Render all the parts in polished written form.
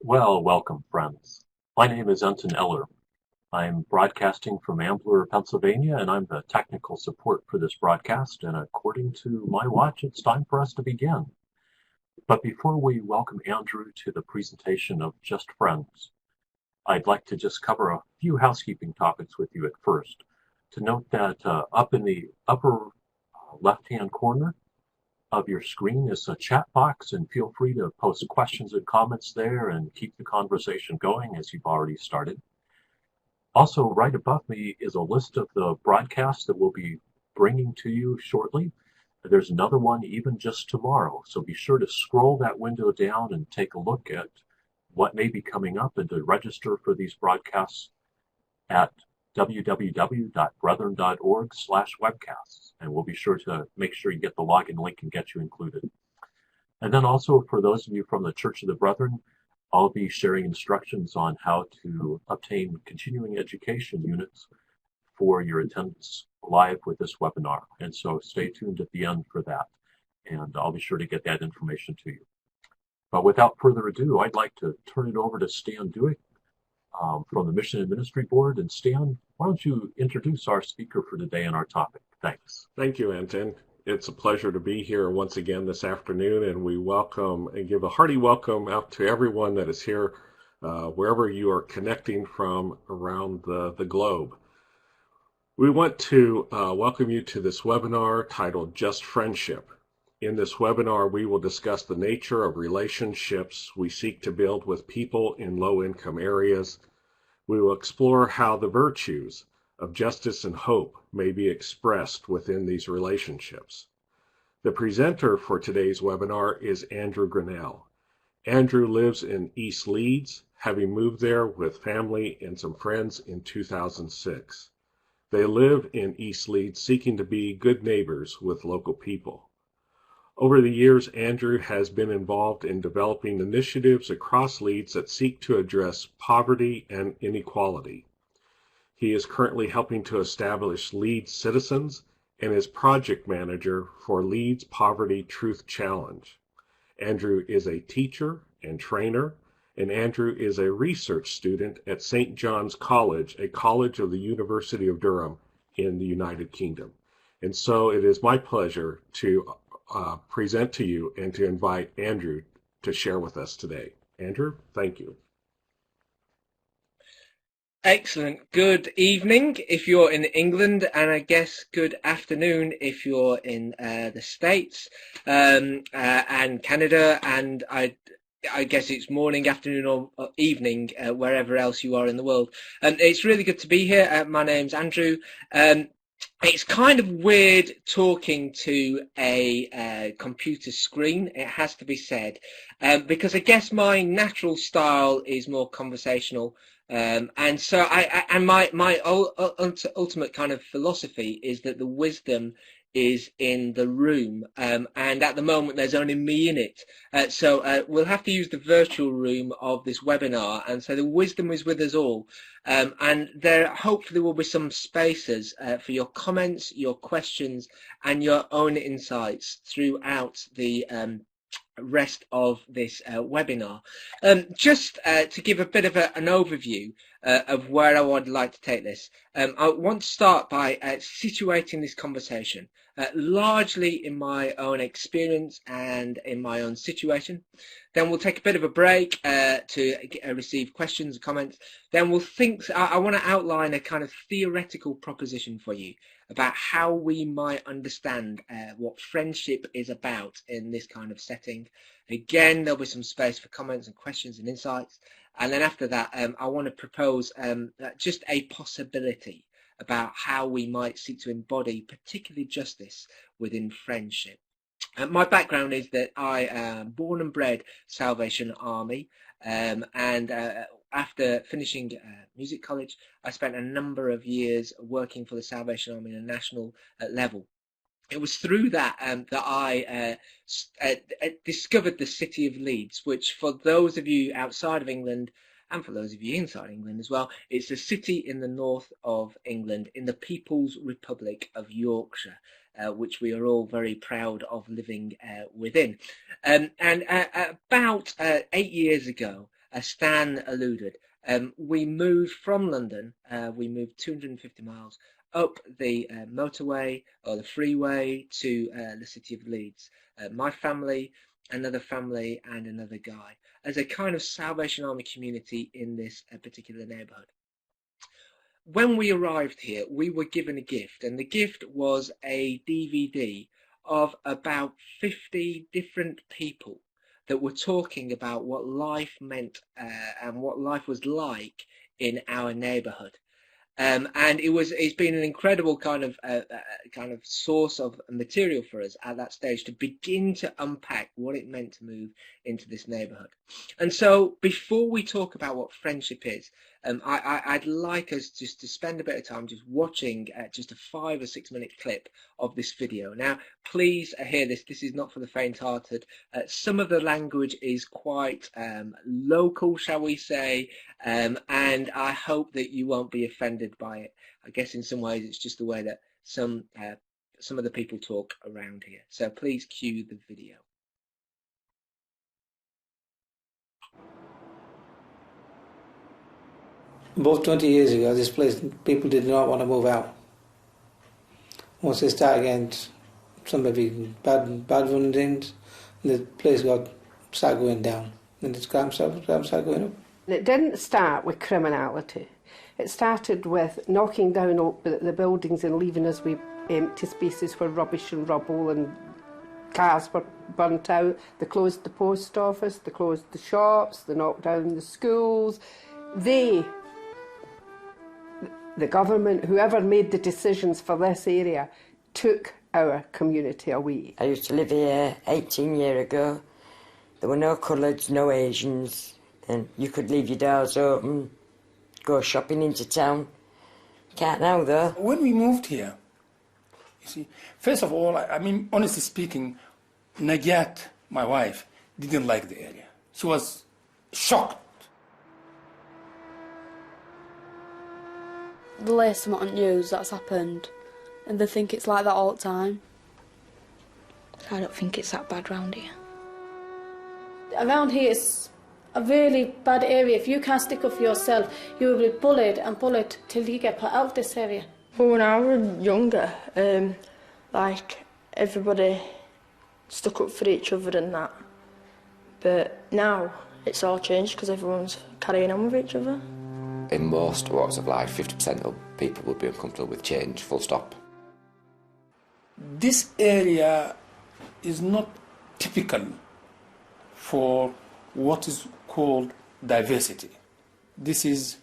Well, welcome, friends. My name is Anton. I'm broadcasting from Ambler, Pennsylvania, and I'm the technical support for this broadcast. And according to my watch, it's time for us to begin. But before we welcome Andrew to the presentation of Just Friends, I'd like to just cover a few housekeeping topics with you at first. To note that up in the upper left-hand corner of your screen is a chat box, and feel free to post questions and comments there and keep the conversation going as you've already started. Also, right above me is a list of the broadcasts that we'll be bringing to you shortly. There's another one even just tomorrow, so be sure to scroll that window down and take a look at what may be coming up and to register for these broadcasts at www.brethren.org/webcasts, and we'll be sure to make sure you get the login link and get you included. And then also, for those of you from the Church of the Brethren, I'll be sharing instructions on how to obtain continuing education units for your attendance live with this webinar. And so stay tuned at the end for that, and I'll be sure to get that information to you. But without further ado, I'd like to turn it over to Stan Dewick from the Mission and Ministry Board. And Stan, why don't you introduce our speaker for today and our topic? Thanks. Thank you, Anton. It's a pleasure to be here once again this afternoon, and we welcome and give a hearty welcome out to everyone that is here, wherever you are connecting from around the globe. We want to welcome you to this webinar titled Just Friendship. In this webinar, we will discuss the nature of relationships we seek to build with people in low-income areas. We will explore how the virtues of justice and hope may be expressed within these relationships. The presenter for today's webinar is Andrew Grinnell. Andrew lives in East Leeds, having moved there with family and some friends in 2006. They live in East Leeds seeking to be good neighbors with local people. Over the years, Andrew has been involved in developing initiatives across Leeds that seek to address poverty and inequality. He is currently helping to establish Leeds Citizens and is project manager for Leeds Poverty Truth Challenge. Andrew is a teacher and trainer, and Andrew is a research student at St. John's College, a college of the University of Durham in the United Kingdom. And so it is my pleasure to present to you and to invite Andrew to share with us today. Andrew, thank you. Excellent. Good evening if you're in England, and I guess good afternoon if you're in the States and Canada, and I guess it's morning, afternoon, or evening wherever else you are in the world. And it's really good to be here. My name's Andrew. It's kind of weird talking to a computer screen, it has to be said, because I guess my natural style is more conversational. And so my ultimate kind of philosophy is that the wisdom is in the room, and at the moment there's only me in it, so we'll have to use the virtual room of this webinar, and so the wisdom is with us all, and there hopefully will be some spaces for your comments, your questions, and your own insights throughout the rest of this webinar. Just to give a bit of an overview of where I would like to take this, I want to start by situating this conversation largely in my own experience and in my own situation. Then we'll take a bit of a break to receive questions and comments. Then we'll think, I want to outline a kind of theoretical proposition for you about how we might understand what friendship is about in this kind of setting. Again, there'll be some space for comments and questions and insights. And then after that, I want to propose just a possibility about how we might seek to embody particularly justice within friendship. My background is that I am born and bred Salvation Army, and after finishing music college, I spent a number of years working for the Salvation Army on a national level. It was through that that I discovered the city of Leeds, which for those of you outside of England, and for those of you inside England as well, it's a city in the north of England, in the People's Republic of Yorkshire, which we are all very proud of living within. And about 8 years ago, Stan alluded. We moved from London, we moved 250 miles up the motorway or the freeway to the city of Leeds. My family, another family, and another guy, as a kind of Salvation Army community in this particular neighbourhood. When we arrived here, we were given a gift, and the gift was a DVD of about 50 different people that were talking about what life meant and what life was like in our neighbourhood. And it's been an incredible kind of source of material for us at that stage to begin to unpack what it meant to move into this neighbourhood. And so before we talk about what friendship is, I'd like us just to spend a bit of time just watching just a 5 or 6 minute clip of this video. Now, please hear this. This is not for the faint-hearted. Some of the language is quite local, shall we say, and I hope that you won't be offended by it. I guess in some ways it's just the way that some of the people talk around here. So please cue the video. About 20 years ago, this place, people did not want to move out. Once they start getting some maybe bad fundings, the place started going down, and its crime started going up. It didn't start with criminality. It started with knocking down the buildings and leaving us with empty spaces where rubbish and rubble and cars were burnt out. They closed the post office, they closed the shops, they knocked down the schools. The government, whoever made the decisions for this area, took our community away. I used to live here 18 years ago. There were no coloureds, no Asians, and you could leave your doors open, go shopping into town. Can't now, though. When we moved here, you see, first of all, I mean, honestly speaking, Najat, my wife, didn't like the area. She was shocked. The latest amount of news that's happened, and they think it's like that all the time. I don't think it's that bad round here. Around here it's a really bad area. If you can't stick up for yourself, you will be bullied and bullied till you get put out of this area. Well, when I was younger, like, everybody stuck up for each other and that. But now it's all changed because everyone's carrying on with each other. In most walks of life, 50% of people would be uncomfortable with change, full stop. This area is not typical for what is called diversity. This is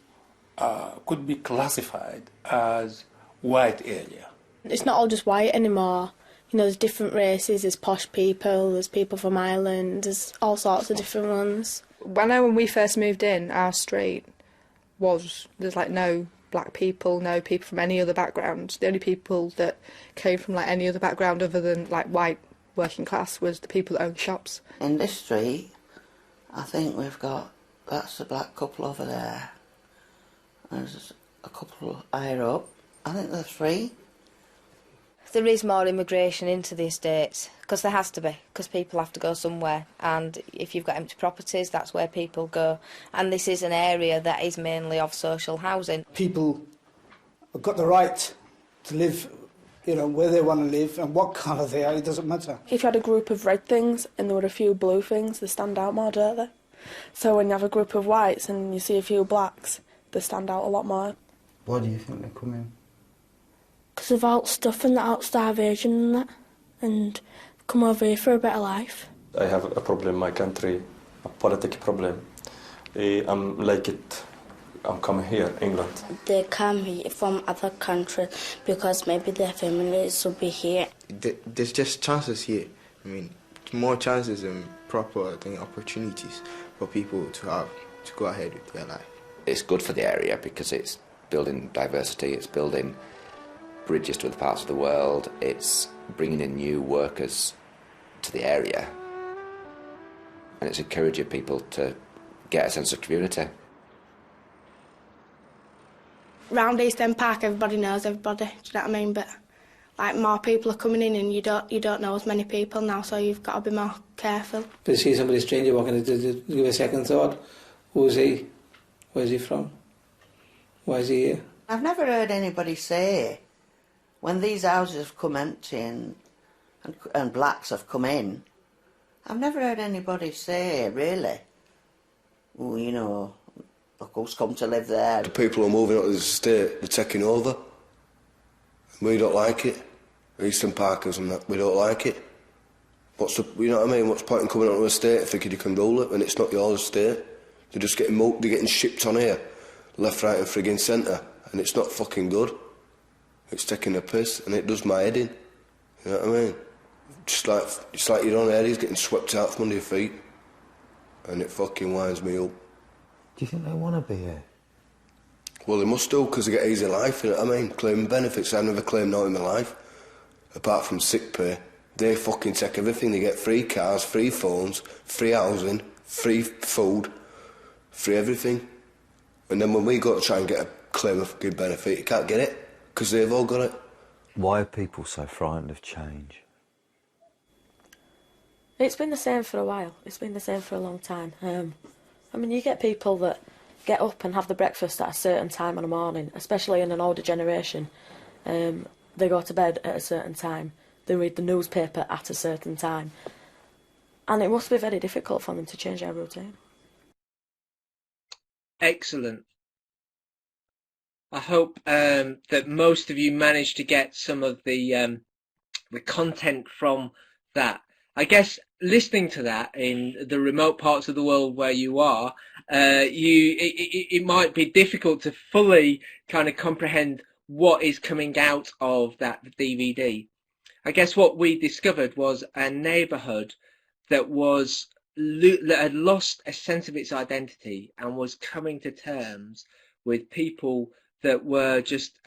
could be classified as white area. It's not all just white anymore. You know, there's different races, there's posh people, there's people from Ireland, there's all sorts of different ones. When we first moved in, our street there's like no black people, no people from any other background. The only people that came from like any other background other than like white working class was the people that own shops. In this street, I think that's a black couple over there. There's a couple higher up. I think they're 3. There is more immigration into the estates, because there has to be, because people have to go somewhere, and if you've got empty properties, that's where people go. And this is an area that is mainly of social housing. People have got the right to live, you know, where they want to live and what colour they are, it doesn't matter. If you had a group of red things and there were a few blue things, they stand out more, don't they? So when you have a group of whites and you see a few blacks, they stand out a lot more. Why do you think they're coming? Because of out stuff and out starvation and that, and come over here for a better life. I have a problem in my country, a political problem. I'm coming here, England. They come here from other countries because maybe their families will be here. There's just chances here. I mean, more chances and proper opportunities for people to go ahead with their life. It's good for the area because it's building diversity, it's building bridges to other parts of the world, it's bringing in new workers to the area, and it's encouraging people to get a sense of community. Round East End Park, everybody knows everybody, do you know what I mean? But like more people are coming in and you don't know as many people now, so you've got to be more careful. If you see somebody stranger walking, give a second thought. Who's he? Where's he from? Why is he here? I've never heard anybody say, when these houses have come empty and blacks have come in, I've never heard anybody say, really, oh, you know, look who's come to live there. The people who are moving up to the estate, they're taking over. We don't like it. Eastern Parkers and that, we don't like it. What's the, you know what I mean? What's the point in coming onto an estate thinking you can rule it when it's not your estate? They're just getting they're getting shipped on here, left, right and friggin' centre, and it's not fucking good. It's taking a piss, and it does my head in. You know what I mean? It's like your own head is getting swept out from under your feet, and it fucking winds me up. Do you think they want to be here? Well, they must do, because they get easy life, you know what I mean? Claiming benefits. I've never claimed no in my life, apart from sick pay. They fucking take everything. They get free cars, free phones, free housing, free food, free everything. And then when we go to try and get a claim of fucking benefit, you can't get it, because they've all got it. Why are people so frightened of change? It's been the same for a while. It's been the same for a long time. I mean, you get people that get up and have the breakfast at a certain time in the morning, especially in an older generation. They go to bed at a certain time. They read the newspaper at a certain time. And it must be very difficult for them to change their routine. Excellent. I hope that most of you managed to get some of the content from that. I guess listening to that in the remote parts of the world where you are, it might be difficult to fully kind of comprehend what is coming out of that DVD. I guess what we discovered was a neighbourhood that had lost a sense of its identity and was coming to terms with people that were just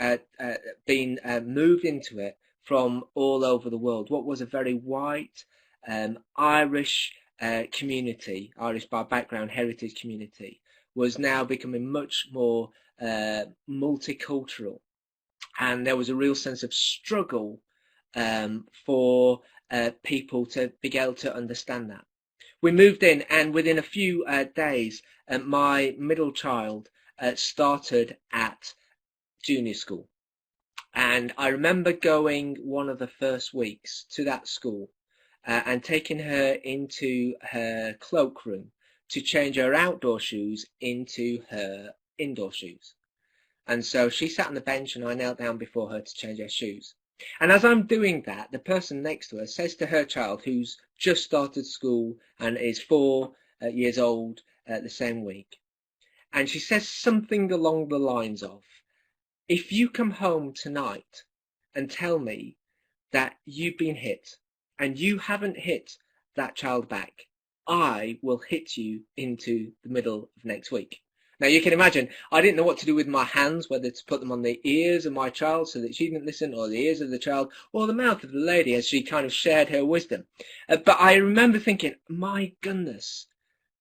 being moved into it from all over the world. What was a very white Irish community, Irish by background heritage community, was now becoming much more multicultural, and there was a real sense of struggle for people to be able to understand that. We moved in, and within a few days, my middle child started at junior school. And I remember going one of the first weeks to that school and taking her into her cloakroom to change her outdoor shoes into her indoor shoes. And so she sat on the bench and I knelt down before her to change her shoes. And as I'm doing that, the person next to her says to her child, who's just started school and is 4 years old the same week, and she says something along the lines of, if you come home tonight and tell me that you've been hit and you haven't hit that child back, I will hit you into the middle of next week. Now you can imagine, I didn't know what to do with my hands, whether to put them on the ears of my child so that she didn't listen, or the ears of the child, or the mouth of the lady as she kind of shared her wisdom. But I remember thinking, my goodness,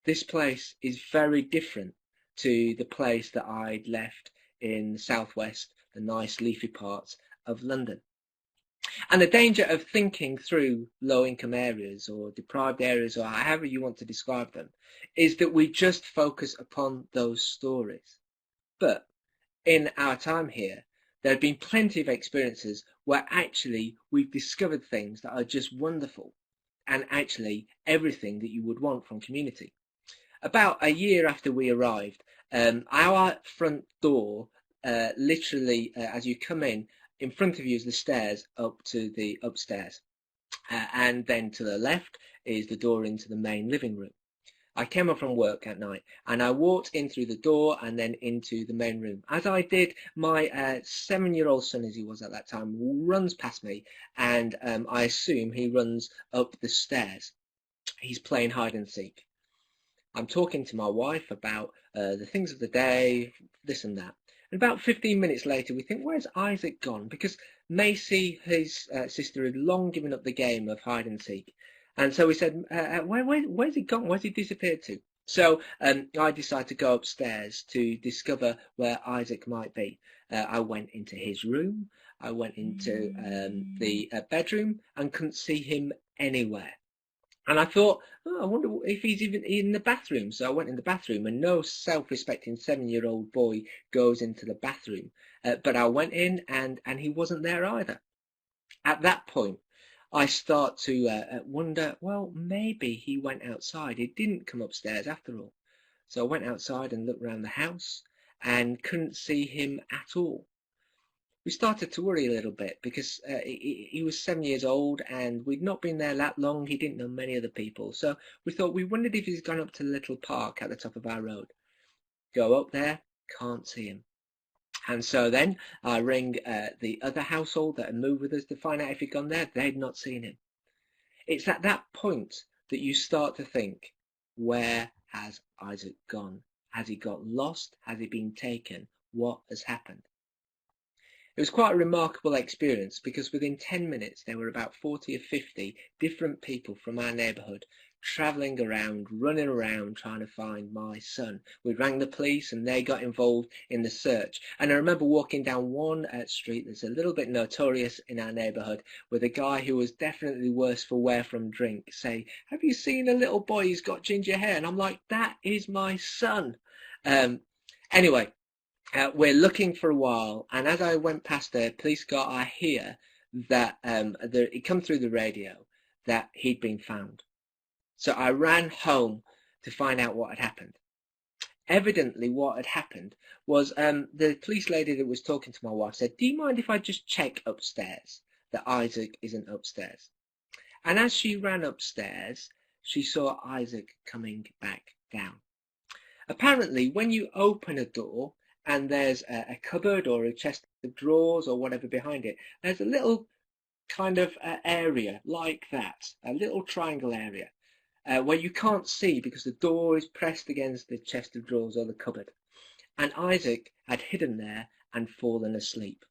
this place is very different to the place that I'd left in the southwest, the nice leafy parts of London. And the danger of thinking through low-income areas or deprived areas, or however you want to describe them, is that we just focus upon those stories. But in our time here, there have been plenty of experiences where actually we've discovered things that are just wonderful, and actually everything that you would want from community. About a year after we arrived, our front door, literally as you come in front of you is the stairs up to the upstairs, and then to the left is the door into the main living room. I came up from work at night and I walked in through the door and then into the main room. As I did, my 7-year-old son, as he was at that time, runs past me, and I assume he runs up the stairs. He's playing hide and seek. I'm talking to my wife about the things of the day, this and that. And about 15 minutes later, we think, where's Isaac gone? Because Macy, his sister, had long given up the game of hide and seek. And so we said, where's he gone? Where's he disappeared to? So I decided to go upstairs to discover where Isaac might be. I went into his room. I went into the bedroom and couldn't see him anywhere. And I thought, oh, I wonder if he's even in the bathroom. So I went in the bathroom, and no self-respecting 7-year-old boy goes into the bathroom. But I went in, and he wasn't there either. At that point, I start to wonder, well, maybe he went outside. He didn't come upstairs after all. So I went outside and looked around the house and couldn't see him at all. We started to worry a little bit because he was 7 years old and we'd not been there that long. He didn't know many other people. So we thought, we wondered if he's gone up to the little park at the top of our road. Go up there, can't see him. And so then I ring the other household that had moved with us to find out if he'd gone there. They'd not seen him. It's at that point that you start to think, where has Isaac gone? Has he got lost? Has he been taken? What has happened? It was quite a remarkable experience because within 10 minutes there were about 40 or 50 different people from our neighbourhood travelling around, running around trying to find my son. We rang the police and they got involved in the search. And I remember walking down one street that's a little bit notorious in our neighbourhood with a guy who was definitely worse for wear from drink say, have you seen a little boy who's got ginger hair? And I'm like, that is my son. Anyway. We're looking for a while, and as I went past the police car, I hear that it come through the radio that he'd been found. So I ran home to find out what had happened. Evidently, what had happened was the police lady that was talking to my wife said, do you mind if I just check upstairs that Isaac isn't upstairs? And as she ran upstairs, she saw Isaac coming back down. Apparently, when you open a door, and there's a cupboard or a chest of drawers or whatever behind it, there's a little kind of area like that, a little triangle area where you can't see because the door is pressed against the chest of drawers or the cupboard. And Isaac had hidden there and fallen asleep.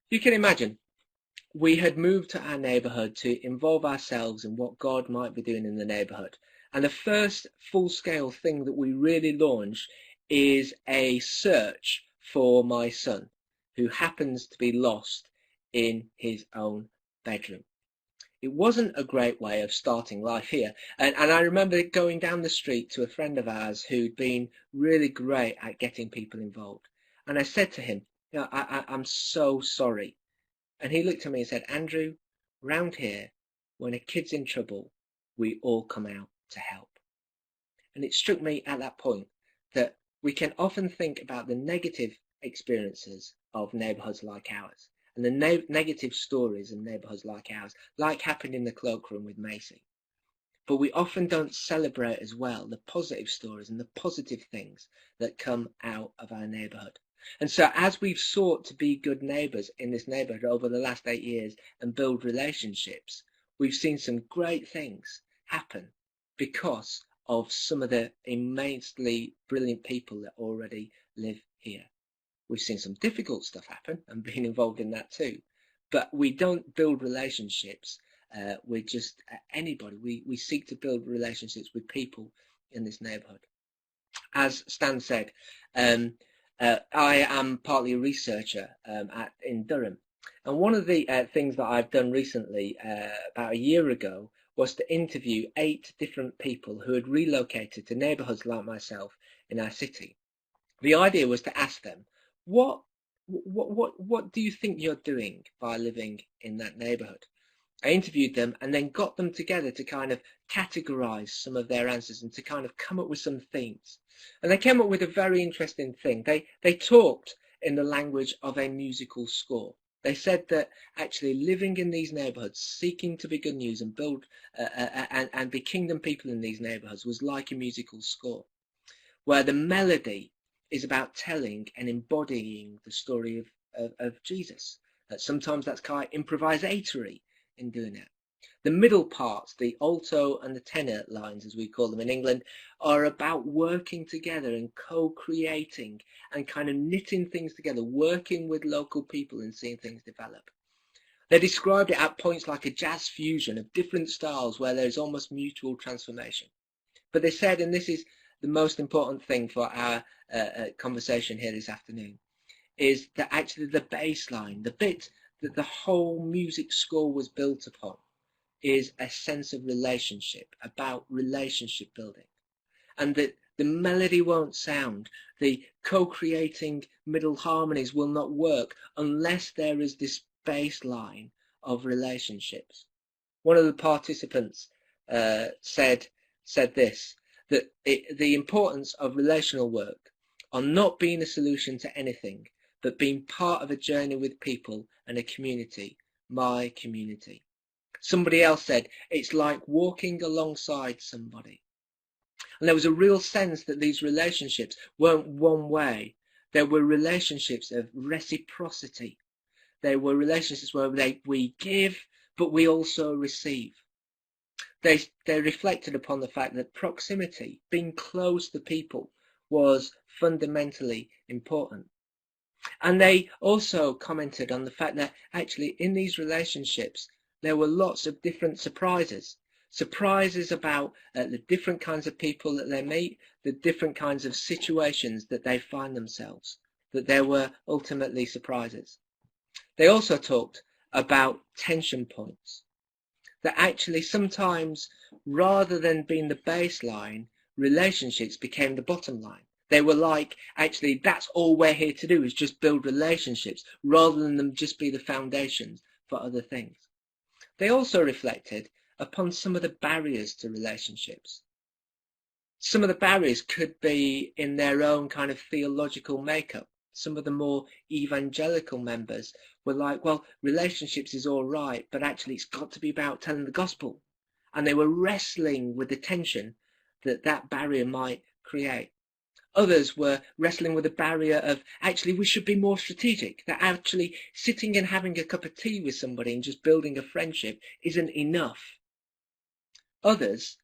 You can imagine, we had moved to our neighbourhood to involve ourselves in what God might be doing in the neighbourhood. And the first full-scale thing that we really launched is a search for my son, who happens to be lost in his own bedroom. It wasn't a great way of starting life here. And I remember going down the street to a friend of ours who'd been really great at getting people involved. And I said to him, you know, I'm so sorry. And he looked at me and said, Andrew, round here, when a kid's in trouble, we all come out to help. And it struck me at that point that we can often think about the negative experiences of neighbourhoods like ours and the negative stories in neighbourhoods like ours, like happened in the cloakroom with Macy. But we often don't celebrate as well the positive stories and the positive things that come out of our neighbourhood. And so as we've sought to be good neighbours in this neighbourhood over the last 8 years and build relationships, we've seen some great things happen because of some of the immensely brilliant people that already live here. We've seen some difficult stuff happen and been involved in that too. But we don't build relationships with just anybody. We seek to build relationships with people in this neighbourhood. As Stan said, I am partly a researcher in Durham. And one of the things that I've done recently, about a year ago, was to interview 8 different people who had relocated to neighbourhoods like myself in our city. The idea was to ask them, what do you think you're doing by living in that neighbourhood? I interviewed them and then got them together to kind of categorise some of their answers and to kind of come up with some themes. And they came up with a very interesting thing. They talked in the language of a musical score. They said that actually living in these neighbourhoods, seeking to be good news and build and be kingdom people in these neighbourhoods was like a musical score, where the melody is about telling and embodying the story of Jesus. Sometimes that's quite improvisatory in doing it. The middle parts, the alto and the tenor lines, as we call them in England, are about working together and co-creating and kind of knitting things together, working with local people and seeing things develop. They described it at points like a jazz fusion of different styles where there's almost mutual transformation. But they said, and this is the most important thing for our conversation here this afternoon, is that actually the bass line, the bit that the whole music score was built upon, is a sense of relationship, about relationship building, and that the melody won't sound, the co-creating middle harmonies will not work unless there is this baseline of relationships. One of the participants said this, that the importance of relational work on not being a solution to anything, but being part of a journey with people and a community, my community. Somebody else said, it's like walking alongside somebody. And there was a real sense that these relationships weren't one way. There were relationships of reciprocity. They were relationships where we give, but we also receive. They reflected upon the fact that proximity, being close to people, was fundamentally important. And they also commented on the fact that actually in these relationships, there were lots of different surprises. Surprises about the different kinds of people that they meet, the different kinds of situations that they find themselves, that there were ultimately surprises. They also talked about tension points, that actually sometimes, rather than being the baseline, relationships became the bottom line. They were like, actually, that's all we're here to do, is just build relationships, rather than them just be the foundations for other things. They also reflected upon some of the barriers to relationships. Some of the barriers could be in their own kind of theological makeup. Some of the more evangelical members were like, well, relationships is all right, but actually it's got to be about telling the gospel. And they were wrestling with the tension that that barrier might create. Others were wrestling with the barrier of, actually, we should be more strategic, that actually sitting and having a cup of tea with somebody and just building a friendship isn't enough. Others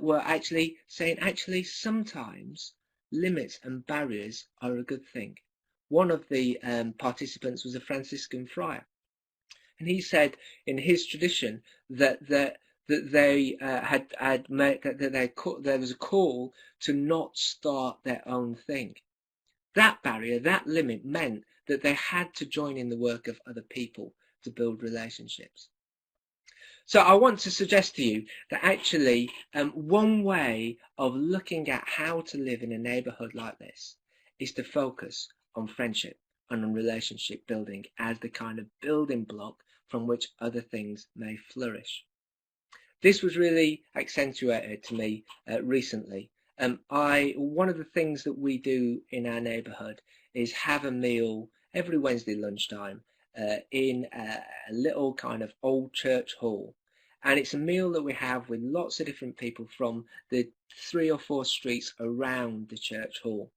were actually saying, actually, sometimes limits and barriers are a good thing. One of the participants was a Franciscan friar, and he said in his tradition that there was a call to not start their own thing. That barrier, that limit, meant that they had to join in the work of other people to build relationships. So I want to suggest to you that actually one way of looking at how to live in a neighbourhood like this is to focus on friendship and on relationship building as the kind of building block from which other things may flourish. This was really accentuated to me recently. One of the things that we do in our neighbourhood is have a meal every Wednesday lunchtime in a little kind of old church hall. And it's a meal that we have with lots of different people from the 3 or 4 streets around the church hall.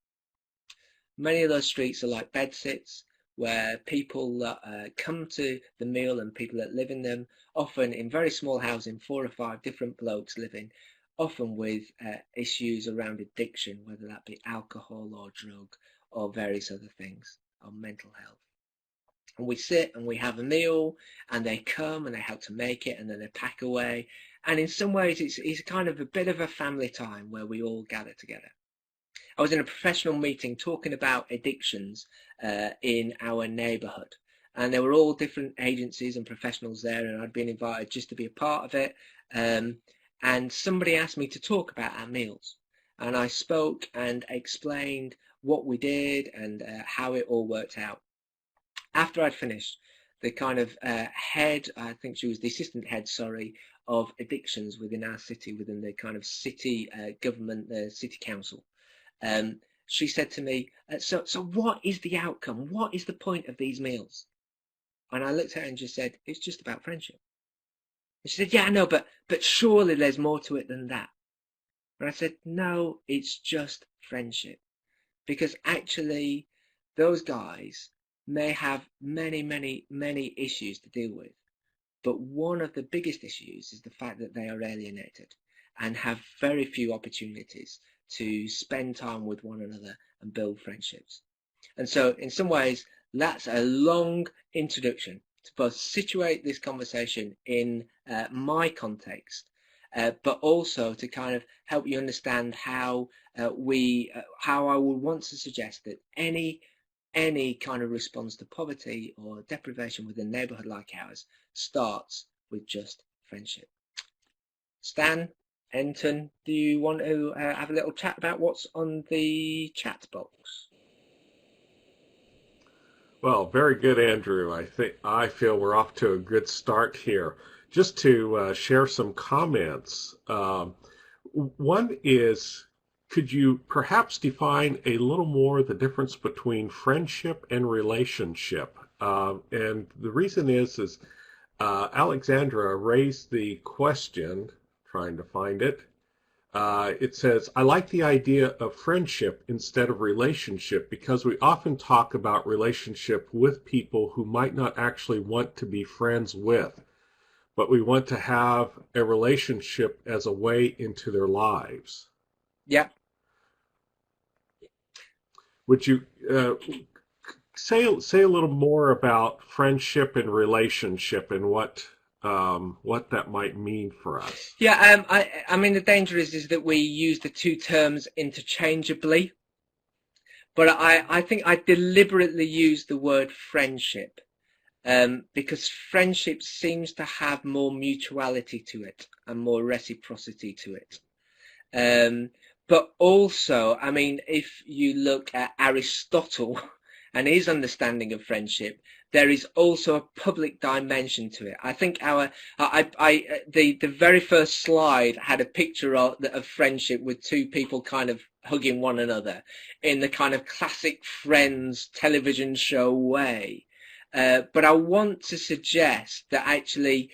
Many of those streets are like bedsits, where people that come to the meal and people that live in them, often in very small housing, 4 or 5 different blokes living, often with issues around addiction, whether that be alcohol or drug or various other things, or mental health. And we sit and we have a meal, and they come and they help to make it, and then they pack away. And in some ways it's kind of a bit of a family time where we all gather together. I was in a professional meeting talking about addictions in our neighbourhood, and there were all different agencies and professionals there, and I'd been invited just to be a part of it. And somebody asked me to talk about our meals, and I spoke and explained what we did and how it all worked out. After I'd finished, the kind of head, I think she was the assistant head, of addictions within our city, within the kind of city government, the city council, she said to me, so what is the outcome? What is the point of these meals? And I looked at her and just said, it's just about friendship. And she said, yeah, I know, but surely there's more to it than that. And I said, no, it's just friendship. Because actually, those guys may have many, many, many issues to deal with. But one of the biggest issues is the fact that they are alienated and have very few opportunities to spend time with one another and build friendships. And so in some ways, that's a long introduction to both situate this conversation in my context, but also to kind of help you understand how I would want to suggest that any kind of response to poverty or deprivation within a neighbourhood like ours starts with just friendship. Stan, Anton, do you want to have a little chat about what's on the chat box? Well, very good, Andrew. I feel we're off to a good start here. Just to share some comments. One is, could you perhaps define a little more the difference between friendship and relationship? And the reason is Alexandra raised the question, trying to find it. It says, I like the idea of friendship instead of relationship because we often talk about relationship with people who might not actually want to be friends with, but we want to have a relationship as a way into their lives. Yeah. Would you say a little more about friendship and relationship and what that might mean for us? Yeah, I mean, the danger is that we use the two terms interchangeably, but I think I deliberately use the word friendship because friendship seems to have more mutuality to it and more reciprocity to it. But also, I mean, if you look at Aristotle and his understanding of friendship, there is also a public dimension to it. I think the very first slide had a picture of friendship with two people kind of hugging one another in the kind of classic Friends television show way. But I want to suggest that actually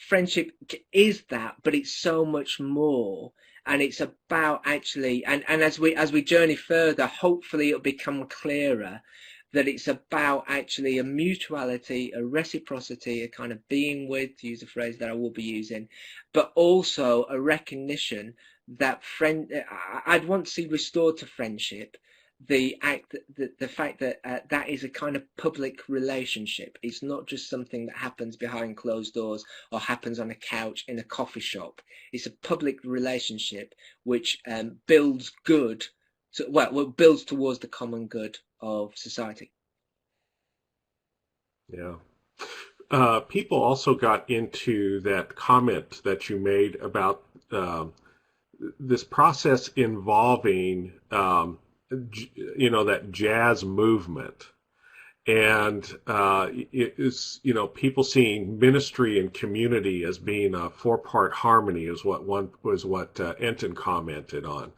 friendship is that, but it's so much more. And it's about actually, and as we journey further, hopefully it'll become clearer that it's about actually a mutuality, a reciprocity, a kind of being with, to use a phrase that I will be using, but also a recognition that I'd want to see restored to friendship the fact that that is a kind of public relationship. It's not just something that happens behind closed doors or happens on a couch in a coffee shop. It's a public relationship which builds good, builds towards the common good of society. Yeah. People also got into that comment that you made about this process involving that jazz movement, and it is, people seeing ministry and community as being a four-part harmony is what Anton commented on,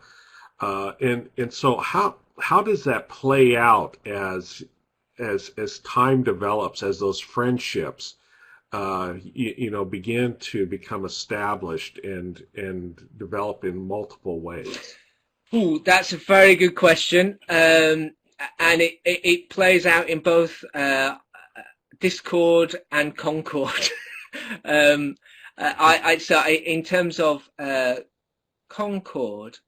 and so how does that play out as time develops, as those friendships begin to become established and develop in multiple ways? Ooh, that's a very good question, and it plays out in both discord and concord. So in terms of concord,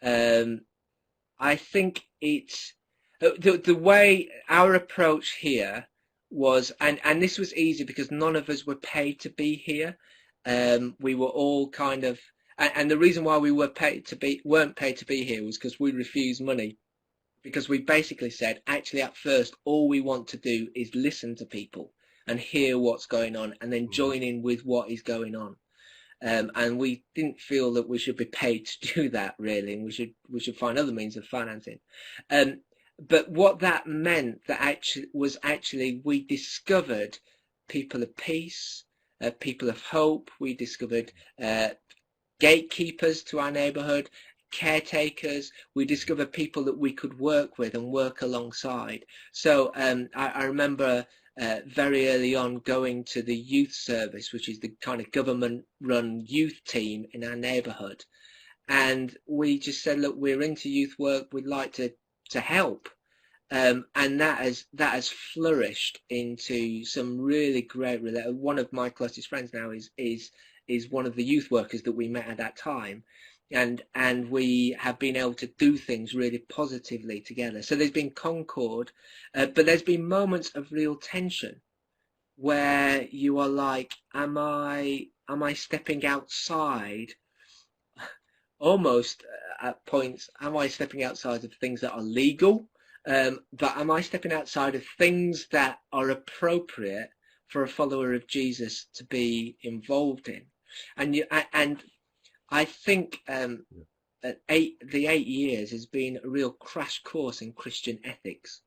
I think it's the way our approach here was, and this was easy because none of us were paid to be here. We were all kind of. And the reason why we weren't paid to be here was because we refused money, because we basically said, actually, at first, all we want to do is listen to people and hear what's going on, and then join in with what is going on. And we didn't feel that we should be paid to do that, really, and we should find other means of financing. But what that meant was actually we discovered people of peace, people of hope. We discovered gatekeepers to our neighbourhood, caretakers. We discovered people that we could work with and work alongside. So I remember very early on going to the youth service, which is the kind of government-run youth team in our neighbourhood, and we just said, look, we're into youth work, we'd like to help. And that has flourished into some really great. One of my closest friends now is one of the youth workers that we met at that time, and we have been able to do things really positively together. So there's been concord, but there's been moments of real tension where you are like, am I stepping outside? Almost at points, am I stepping outside of things that are legal? But am I stepping outside of things that are appropriate for a follower of Jesus to be involved in? And I think the 8 years has been a real crash course in Christian ethics,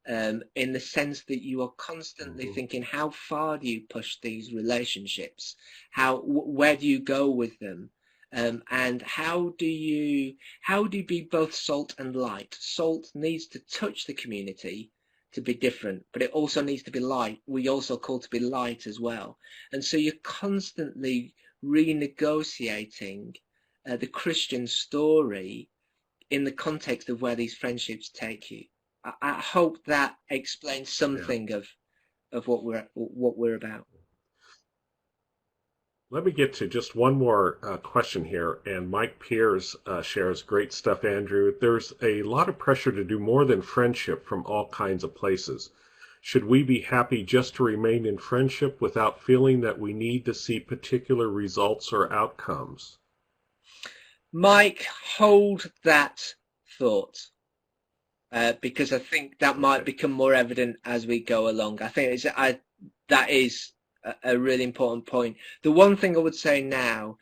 in the sense that you are constantly thinking, how far do you push these relationships? Where do you go with them? And how do you be both salt and light? Salt needs to touch the community to be different, but it also needs to be light. We also call to be light as well. And so you're constantly renegotiating the Christian story in the context of where these friendships take you. I hope that explains something of what we're about. Let me get to just one more question here, and Mike Piers shares great stuff, Andrew. There's a lot of pressure to do more than friendship from all kinds of places. Should we be happy just to remain in friendship without feeling that we need to see particular results or outcomes? Mike, hold that thought, because I think that might become more evident as we go along. I think that is a really important point. The one thing I would say now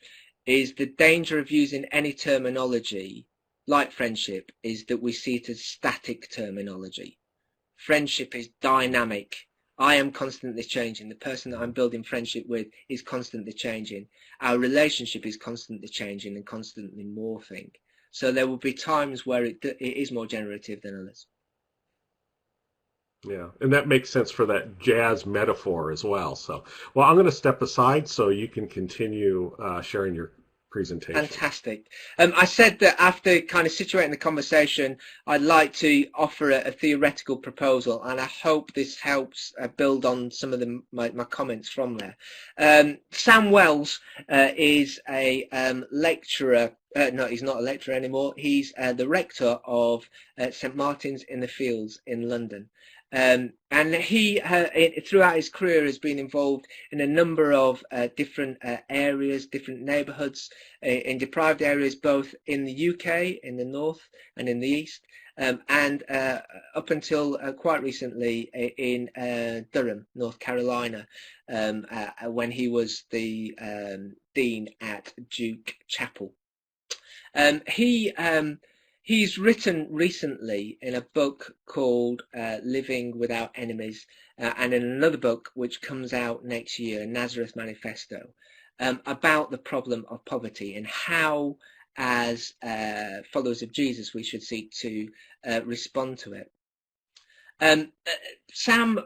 is the danger of using any terminology like friendship is that we see it as static terminology. Friendship is dynamic. I am constantly changing. The person that I'm building friendship with is constantly changing. Our relationship is constantly changing and constantly morphing. So there will be times where it is more generative than others. Yeah, and that makes sense for that jazz metaphor as well. So, well, I'm going to step aside so you can continue sharing your presentation. Fantastic. I said that after kind of situating the conversation, I'd like to offer a theoretical proposal, and I hope this helps build on some of my comments from there. Sam Wells is a lecturer. No, he's not a lecturer anymore. He's the rector of St Martin's in the Fields in London. And he, throughout his career, has been involved in a number of different areas, different neighbourhoods, in deprived areas, both in the UK, in the north, and in the east, and up until quite recently in Durham, North Carolina, when he was the dean at Duke Chapel. He's written recently in a book called Living Without Enemies, and in another book which comes out next year, Nazareth Manifesto, about the problem of poverty and how, as followers of Jesus, we should seek to respond to it. Sam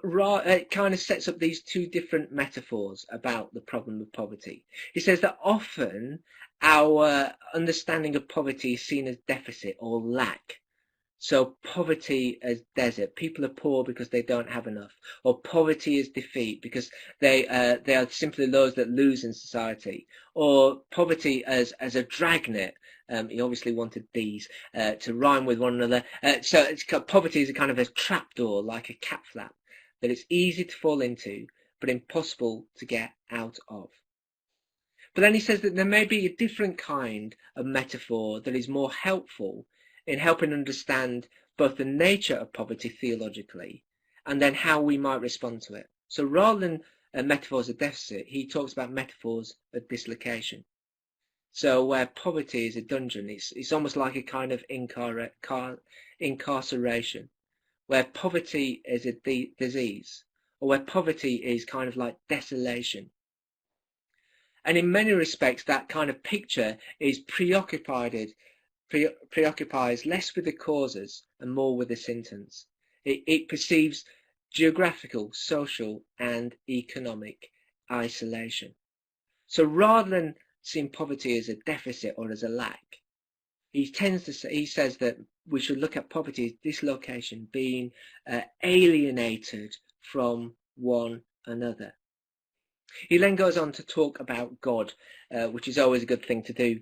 kind of sets up these two different metaphors about the problem of poverty. He says that often our understanding of poverty is seen as deficit or lack. So poverty as desert. People are poor because they don't have enough. Or poverty is defeat because they are simply those that lose in society. Or poverty as a dragnet. He obviously wanted these to rhyme with one another. So poverty is a kind of a trapdoor, like a cat flap, that it's easy to fall into, but impossible to get out of. But then he says that there may be a different kind of metaphor that is more helpful in helping understand both the nature of poverty theologically and then how we might respond to it. So rather than metaphors of deficit, he talks about metaphors of dislocation. So where poverty is a dungeon, it's almost like a kind of incarceration, where poverty is a disease, or where poverty is kind of like desolation. And in many respects, that kind of picture is preoccupies less with the causes and more with the symptoms. It perceives geographical, social, and economic isolation. So rather than seeing poverty as a deficit or as a lack, he says that we should look at poverty as dislocation, being alienated from one another. He then goes on to talk about God, which is always a good thing to do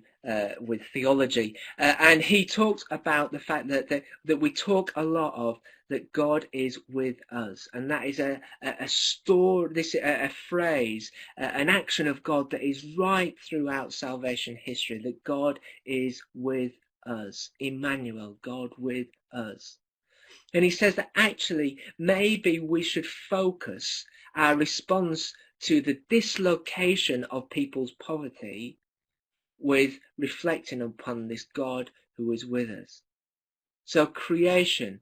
with theology. And he talks about the fact that we talk a lot of that God is with us. And that is a phrase, an action of God that is right throughout salvation history, that God is with us. Emmanuel, God with us. And he says that actually maybe we should focus our response to the dislocation of people's poverty with reflecting upon this God who is with us. So creation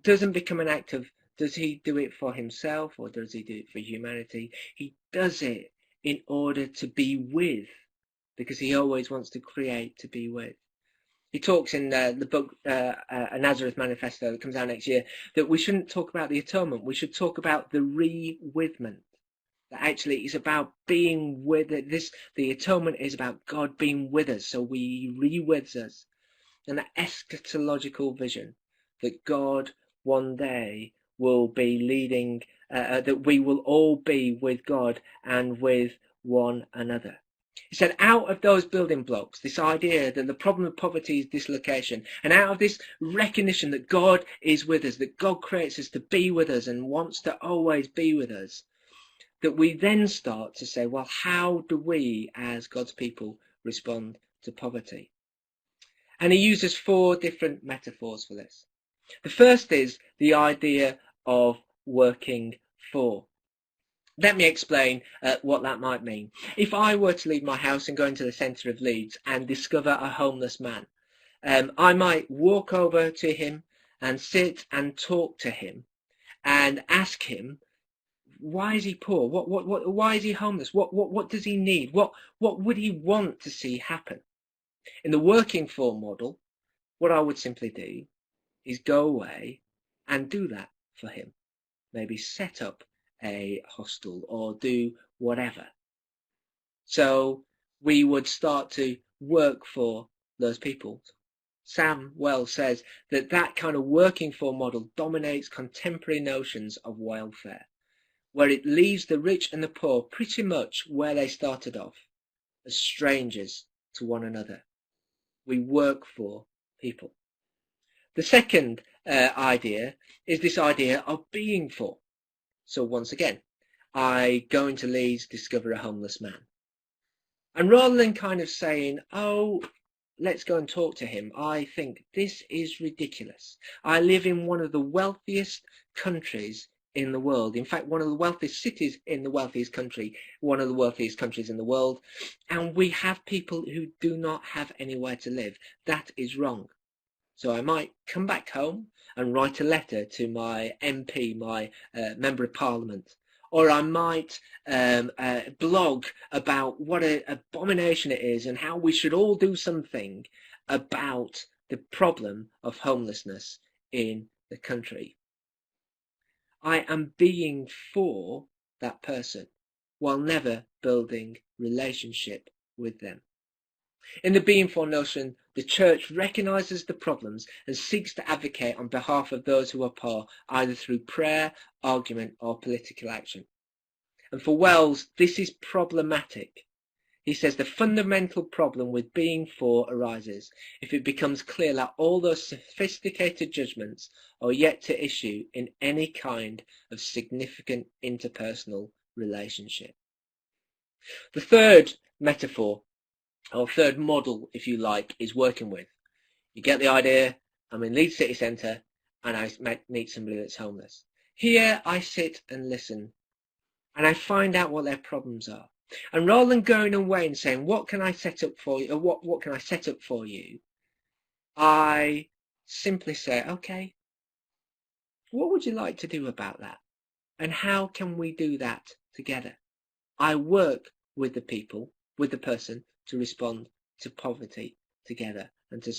doesn't become an act of, does he do it for himself or does he do it for humanity? He does it in order to be with, because he always wants to create to be with. He talks in the book, A Nazareth Manifesto, that comes out next year, that we shouldn't talk about the atonement. We should talk about the re-withment. That actually is about being with it. The atonement is about God being with us, so he re-withs us. And that eschatological vision that God one day will be leading, that we will all be with God and with one another. He said, out of those building blocks, this idea that the problem of poverty is dislocation, and out of this recognition that God is with us, that God creates us to be with us and wants to always be with us, that we then start to say, well, how do we as God's people respond to poverty? And he uses 4 different metaphors for this. The first is the idea of working for. Let me explain what that might mean. If I were to leave my house and go into the centre of Leeds and discover a homeless man, I might walk over to him and sit and talk to him and ask him, why is he poor? Why is he homeless? What does he need? What would he want to see happen? In the working for model, what I would simply do is go away and do that for him. Maybe set up a hostel or do whatever. So we would start to work for those people. Sam Wells says that that kind of working for model dominates contemporary notions of welfare, where it leaves the rich and the poor pretty much where they started off, as strangers to one another. We work for people. The second idea is this idea of being for. So once again, I go into Leeds, discover a homeless man. And rather than kind of saying, oh, let's go and talk to him, I think this is ridiculous. I live in one of the wealthiest countries in the world. In fact, one of the wealthiest cities in the wealthiest country, one of the wealthiest countries in the world. And we have people who do not have anywhere to live. That is wrong. So I might come back home and write a letter to my MP, my Member of Parliament. Or I might blog about what an abomination it is and how we should all do something about the problem of homelessness in the country. I am being for that person while never building relationship with them. In the being for notion, the church recognises the problems and seeks to advocate on behalf of those who are poor, either through prayer, argument or political action. And for Wells, this is problematic. He says the fundamental problem with being for arises if it becomes clear that all those sophisticated judgments are yet to issue in any kind of significant interpersonal relationship. The third metaphor, or third model, if you like, is working with. You get the idea. I'm in Leeds City Centre and I meet somebody that's homeless. Here I sit and listen and I find out what their problems are. And rather than going away and saying, what can I set up for you, or what can I set up for you, I simply say, okay, what would you like to do about that? And how can we do that together? I work with the people, with the person, to respond to poverty together and to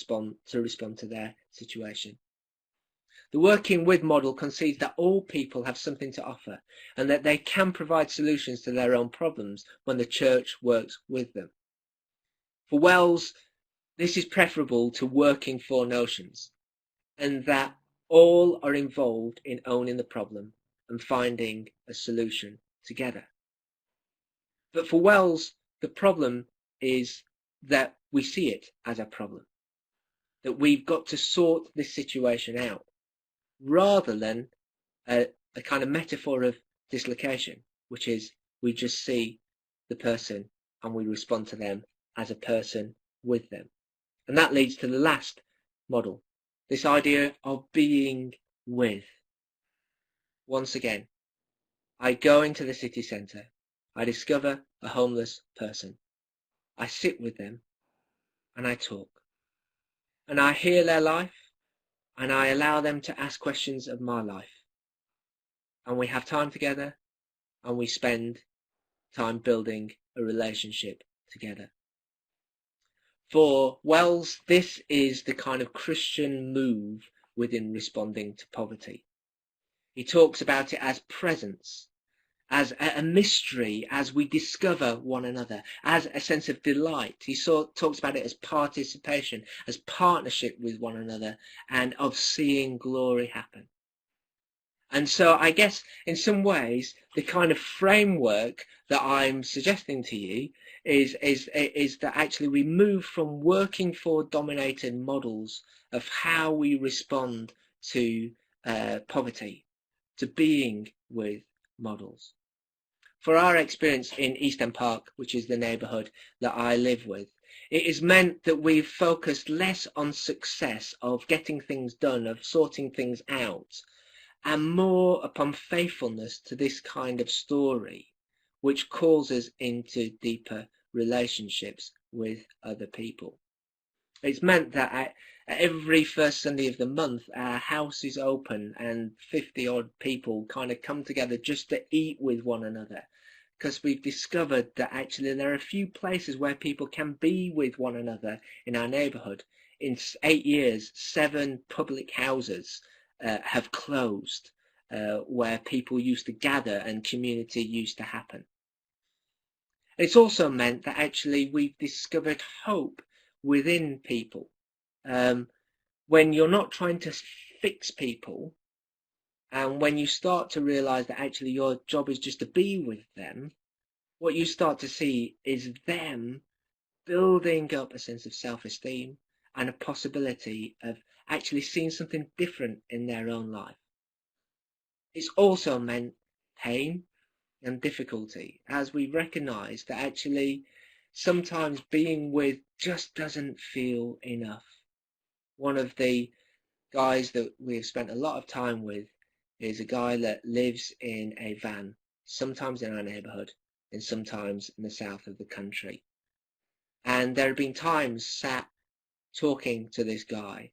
respond to their situation. The working with model concedes that all people have something to offer and that they can provide solutions to their own problems when the church works with them. For Wells, this is preferable to working for notions, and that all are involved in owning the problem and finding a solution together. But for Wells, the problem is that we see it as a problem, that we've got to sort this situation out, rather than a kind of metaphor of dislocation, which is we just see the person and we respond to them as a person with them. And that leads to the last model, this idea of being with. Once again, I go into the city centre, I discover a homeless person, I sit with them and I talk. And I hear their life, and I allow them to ask questions of my life. And we have time together, and we spend time building a relationship together. For Wells, this is the kind of Christian move within responding to poverty. He talks about it as presence, as a mystery, as we discover one another, as a sense of delight. He talks about it as participation, as partnership with one another, and of seeing glory happen. And so I guess in some ways the kind of framework that I'm suggesting to you is that actually we move from working for dominated models of how we respond to poverty to being with models. For our experience in East End Park, which is the neighbourhood that I live with, it has meant that we've focused less on success of getting things done, of sorting things out, and more upon faithfulness to this kind of story, which calls us into deeper relationships with other people. It's meant that at every first Sunday of the month, our house is open and 50 odd people kind of come together just to eat with one another, because we've discovered that actually there are a few places where people can be with one another in our neighbourhood. In 8 years, 7 public houses have closed, where people used to gather and community used to happen. It's also meant that actually we've discovered hope within people. When you're not trying to fix people, and when you start to realise that actually your job is just to be with them, what you start to see is them building up a sense of self-esteem and a possibility of actually seeing something different in their own life. It's also meant pain and difficulty, as we recognise that actually sometimes being with just doesn't feel enough. One of the guys that we have spent a lot of time with is a guy that lives in a van, sometimes in our neighbourhood and sometimes in the south of the country. And there have been times sat talking to this guy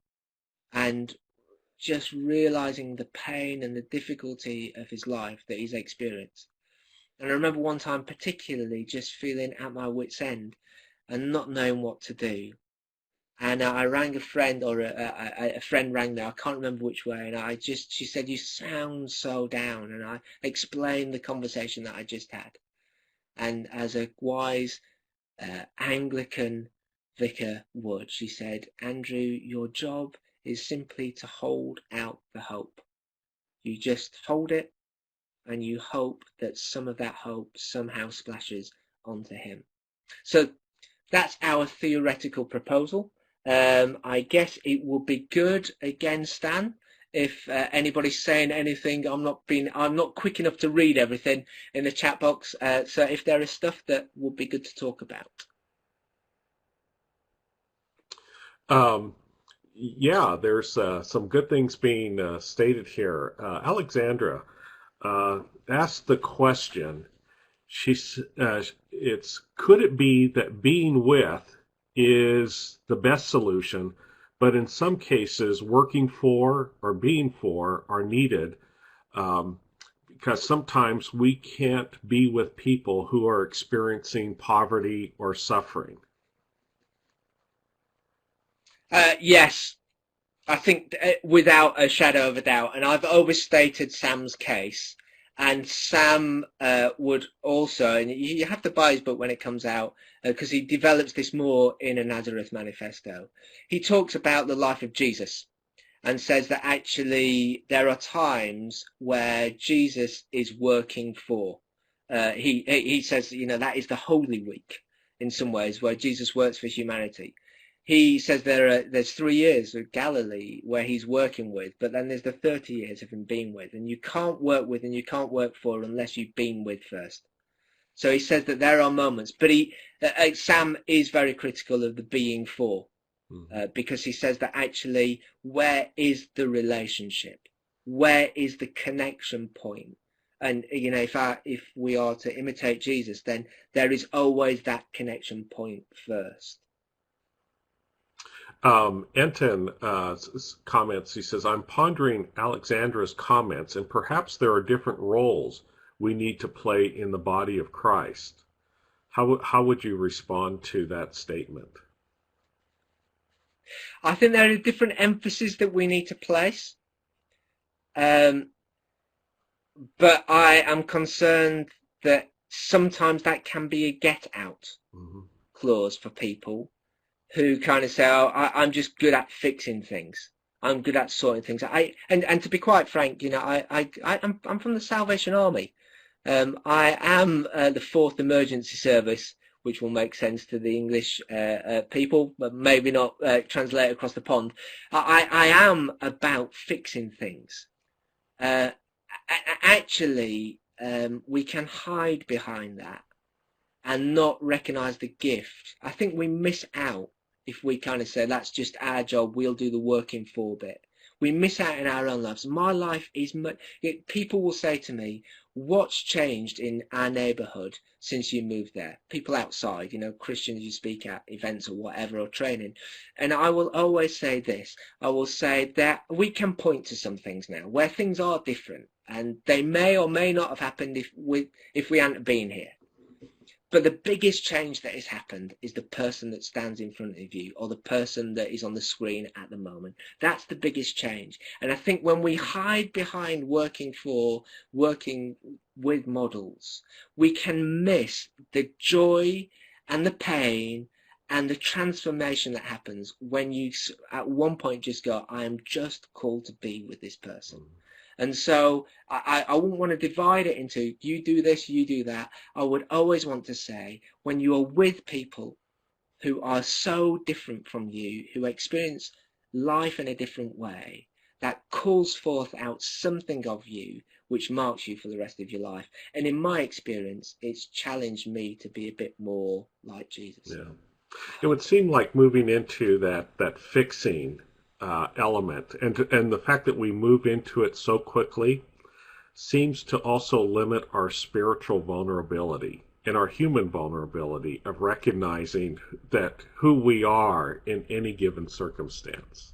and just realising the pain and the difficulty of his life that he's experienced. And I remember one time particularly just feeling at my wit's end and not knowing what to do. And I rang a friend, or a friend rang me, I can't remember which way, and she said, "You sound so down." And I explained the conversation that I just had. And as a wise Anglican vicar would, she said, "Andrew, your job is simply to hold out the hope. You just hold it, and you hope that some of that hope somehow splashes onto him." So that's our theoretical proposal. I guess it would be good, again, Stan, if anybody's saying anything. I'm not quick enough to read everything in the chat box. So if there is stuff that would be good to talk about. Yeah, there's some good things being stated here. Alexandra asked the question. Could it be that being with is the best solution, but in some cases working for or being for are needed, because sometimes we can't be with people who are experiencing poverty or suffering? Yes, I think without a shadow of a doubt, and I've overstated Sam's case. And Sam would also, and you have to buy his book when it comes out, because he develops this more in a Nazareth Manifesto. He talks about the life of Jesus and says that actually there are times where Jesus is working for. He says, that is the Holy Week in some ways, where Jesus works for humanity. He says there's 3 years of Galilee where he's working with, but then there's the 30 years of him being with, and you can't work with and you can't work for unless you've been with first. So he says that there are moments, but Sam is very critical of the being for, because he says that actually, where is the relationship? Where is the connection point? And if we are to imitate Jesus, then there is always that connection point first. Anton comments, he says, I'm pondering Alexandra's comments, and perhaps there are different roles we need to play in the body of Christ. How would you respond to that statement? I think there are different emphases that we need to place. But I am concerned that sometimes that can be a get out clause for people who kind of say, oh, I'm just good at fixing things. I'm good at sorting things. And to be quite frank, you know, I'm from the Salvation Army. I am the 4th Emergency Service, which will make sense to the English people, but maybe not translate across the pond. I am about fixing things. Actually, we can hide behind that and not recognise the gift. I think we miss out if we kind of say, that's just our job, we'll do the working for bit. We miss out in our own lives. My life is people will say to me, what's changed in our neighbourhood since you moved there? People outside, you know, Christians you speak at events or whatever, or training. And I will always say this. I will say that we can point to some things now where things are different, and they may or may not have happened if we hadn't been here. But the biggest change that has happened is the person that stands in front of you, or the person that is on the screen at the moment. That's the biggest change. And I think when we hide behind working with models, we can miss the joy and the pain and the transformation that happens when you at one point just go, I am just called to be with this person. And so I wouldn't want to divide it into you do this, you do that. I would always want to say, when you are with people who are so different from you, who experience life in a different way, that calls forth out something of you which marks you for the rest of your life. And in my experience, it's challenged me to be a bit more like Jesus. Yeah. It would seem like moving into that fixing element, and the fact that we move into it so quickly seems to also limit our spiritual vulnerability and our human vulnerability of recognizing that who we are in any given circumstance.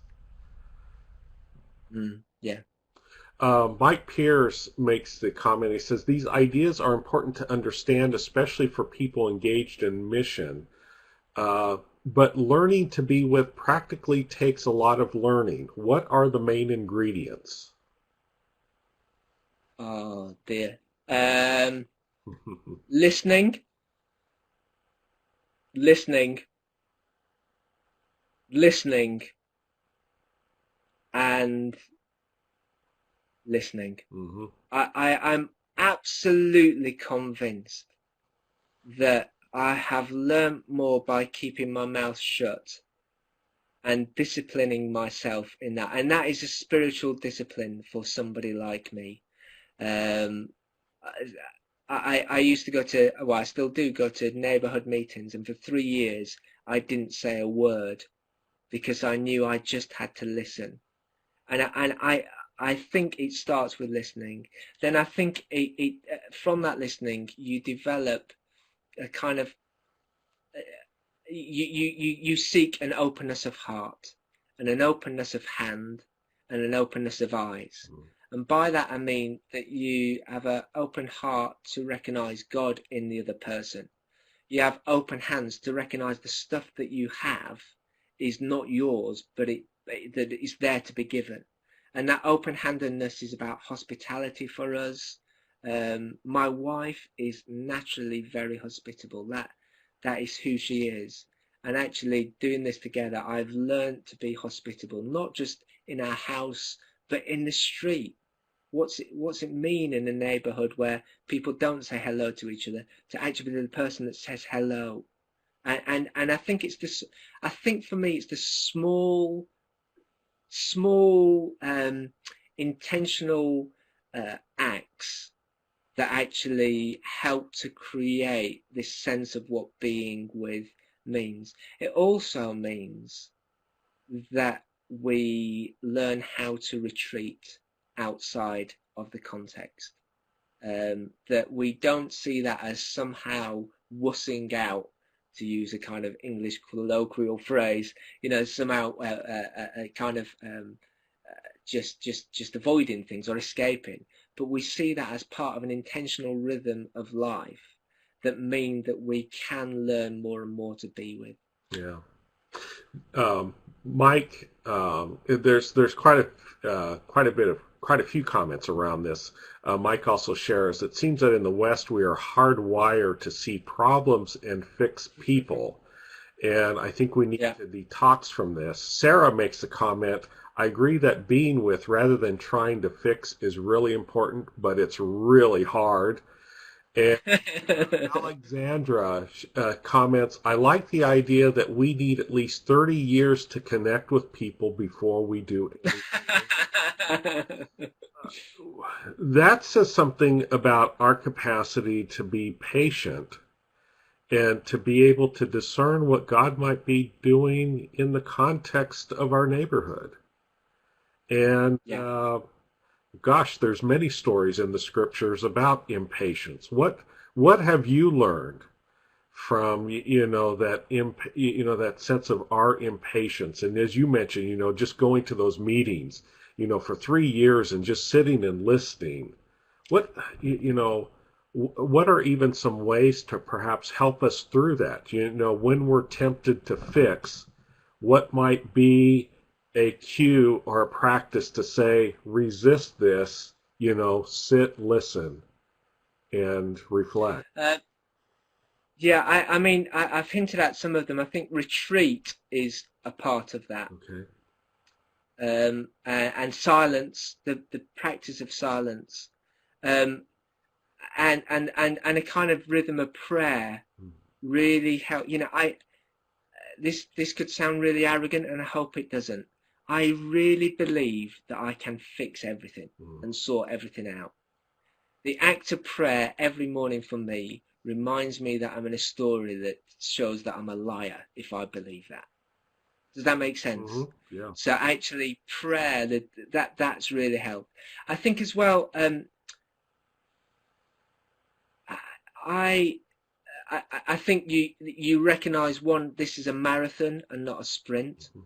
Yeah. Mike Pierce makes the comment, he says, these ideas are important to understand, especially for people engaged in mission. But learning to be with practically takes a lot of learning. What are the main ingredients? Oh dear. Listening, and listening. I'm absolutely convinced that I have learnt more by keeping my mouth shut and disciplining myself in that. And that is a spiritual discipline for somebody like me. I used to go to, well, I still do go to neighbourhood meetings, and for 3 years I didn't say a word because I knew I just had to listen. And I think it starts with listening. Then I think from that listening you develop a kind of you seek an openness of heart and an openness of hand and an openness of eyes. And by that I mean that you have an open heart to recognize God in the other person. You have open hands to recognize the stuff that you have is not yours, but that it's there to be given. And that open-handedness is about hospitality for us. My wife is naturally very hospitable. That is who she is. And actually doing this together, I've learned to be hospitable, not just in our house, but in the street. What's it mean in a neighbourhood where people don't say hello to each other, to actually be the person that says hello? And I think it's this. I think for me, it's the small intentional acts that actually help to create this sense of what being with means. It also means that we learn how to retreat outside of the context, that we don't see that as somehow wussing out to use a kind of English colloquial phrase, somehow kind of just avoiding things or escaping. But we see that as part of an intentional rhythm of life that mean that we can learn more and more to be with. Yeah. Mike, there's quite a few comments around this. Mike also shares, it seems that in the West we are hardwired to see problems and fix people, and I think we need to detox from this. Sarah makes a comment, I agree that being with rather than trying to fix is really important, but it's really hard. And Alexandra comments, I like the idea that we need at least 30 years to connect with people before we do anything. That says something about our capacity to be patient and to be able to discern what God might be doing in the context of our neighborhood. And gosh, there's many stories in the scriptures about impatience. What have you learned from that sense of our impatience? And as you mentioned, just going to those meetings, for 3 years and just sitting and listening. What are even some ways to perhaps help us through that? When we're tempted to fix, what might be a cue or a practice to say, resist this, sit, listen, and reflect? I've hinted at some of them. I think retreat is a part of that. Okay. And silence, the practice of silence, and a kind of rhythm of prayer really help. This could sound really arrogant, and I hope it doesn't. I really believe that I can fix everything and sort everything out. The act of prayer every morning for me reminds me that I'm in a story that shows that I'm a liar if I believe that. Does that make sense? Mm-hmm. Yeah. So actually prayer, that's really helped. I think as well, I think you recognise, one, this is a marathon and not a sprint. Mm-hmm.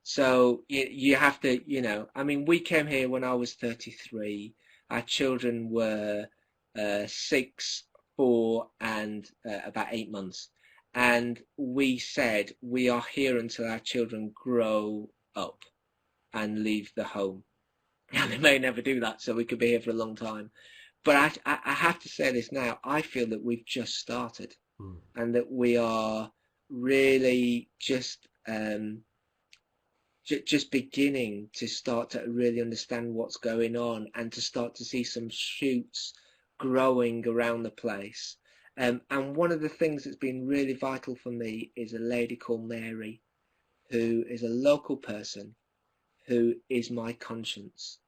So you have to, we came here when I was 33. Our children were 6, 4, and about 8 months. And we said we are here until our children grow up and leave the home. Now, they may never do that, so we could be here for a long time. But I have to say this now. I feel that we've just started and that we are really just beginning to start to really understand what's going on and to start to see some shoots growing around the place. And one of the things that's been really vital for me is a lady called Mary, who is a local person who is my conscience.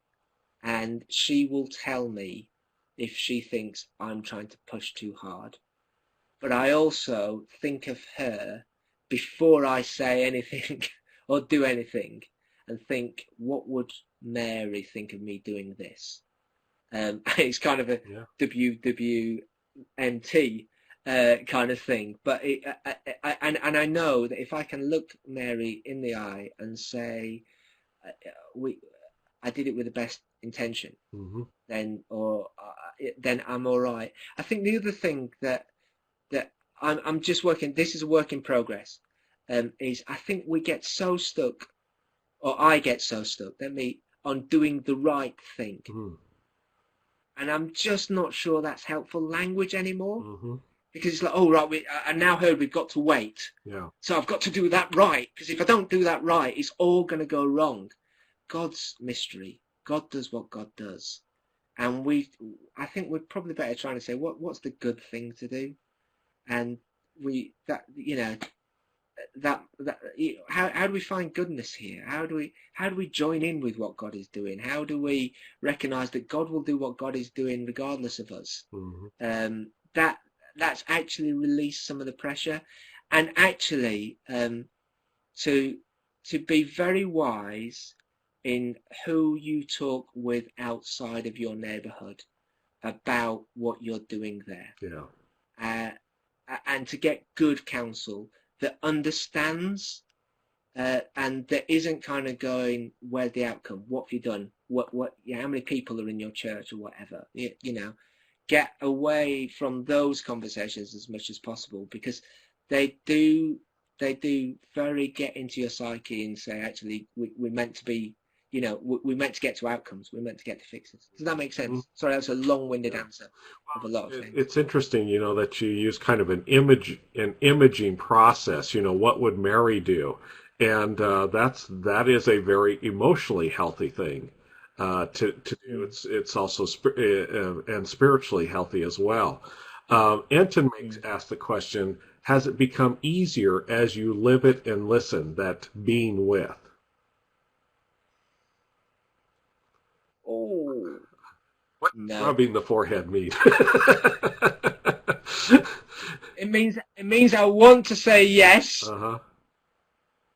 And she will tell me if she thinks I'm trying to push too hard. But I also think of her before I say anything or do anything and think, what would Mary think of me doing this? It's kind of a WWNT kind of thing. But I know that if I can look Mary in the eye and say, I did it with the best intention, then I'm all right. I think the other thing that I'm just working, this is a work in progress, is I think we get so stuck, or I get so stuck, on doing the right thing. And I'm just not sure that's helpful language anymore. Because it's like, oh, right, I now heard we've got to wait. Yeah. So I've got to do that right, because if I don't do that right, it's all going to go wrong. God's mystery. God does what God does. And I think we're probably better trying to say, what's the good thing to do? And how do we find goodness here? How do we join in with what God is doing? How do we recognize that God will do what God is doing regardless of us? That's actually released some of the pressure, and actually to be very wise in who you talk with outside of your neighborhood about what you're doing there. Yeah. and to get good counsel that understands and that isn't kind of going, where's the outcome? What have you done? How many people are in your church or whatever? You know, get away from those conversations as much as possible, because they do very get into your psyche and say, actually, we're meant to be, you know, we're meant to get to outcomes. We're meant to get to fixes. Does that make sense? Sorry, that's a long-winded answer of a lot of things. It's interesting, you know, that you use kind of an imaging process. You know, what would Mary do? And that is a very emotionally healthy thing to do. It's also and spiritually healthy as well. Anton asked the question: has it become easier as you live it and listen? That being with. Oh, what no. Rubbing the forehead mean? It means I want to say yes. Uh-huh.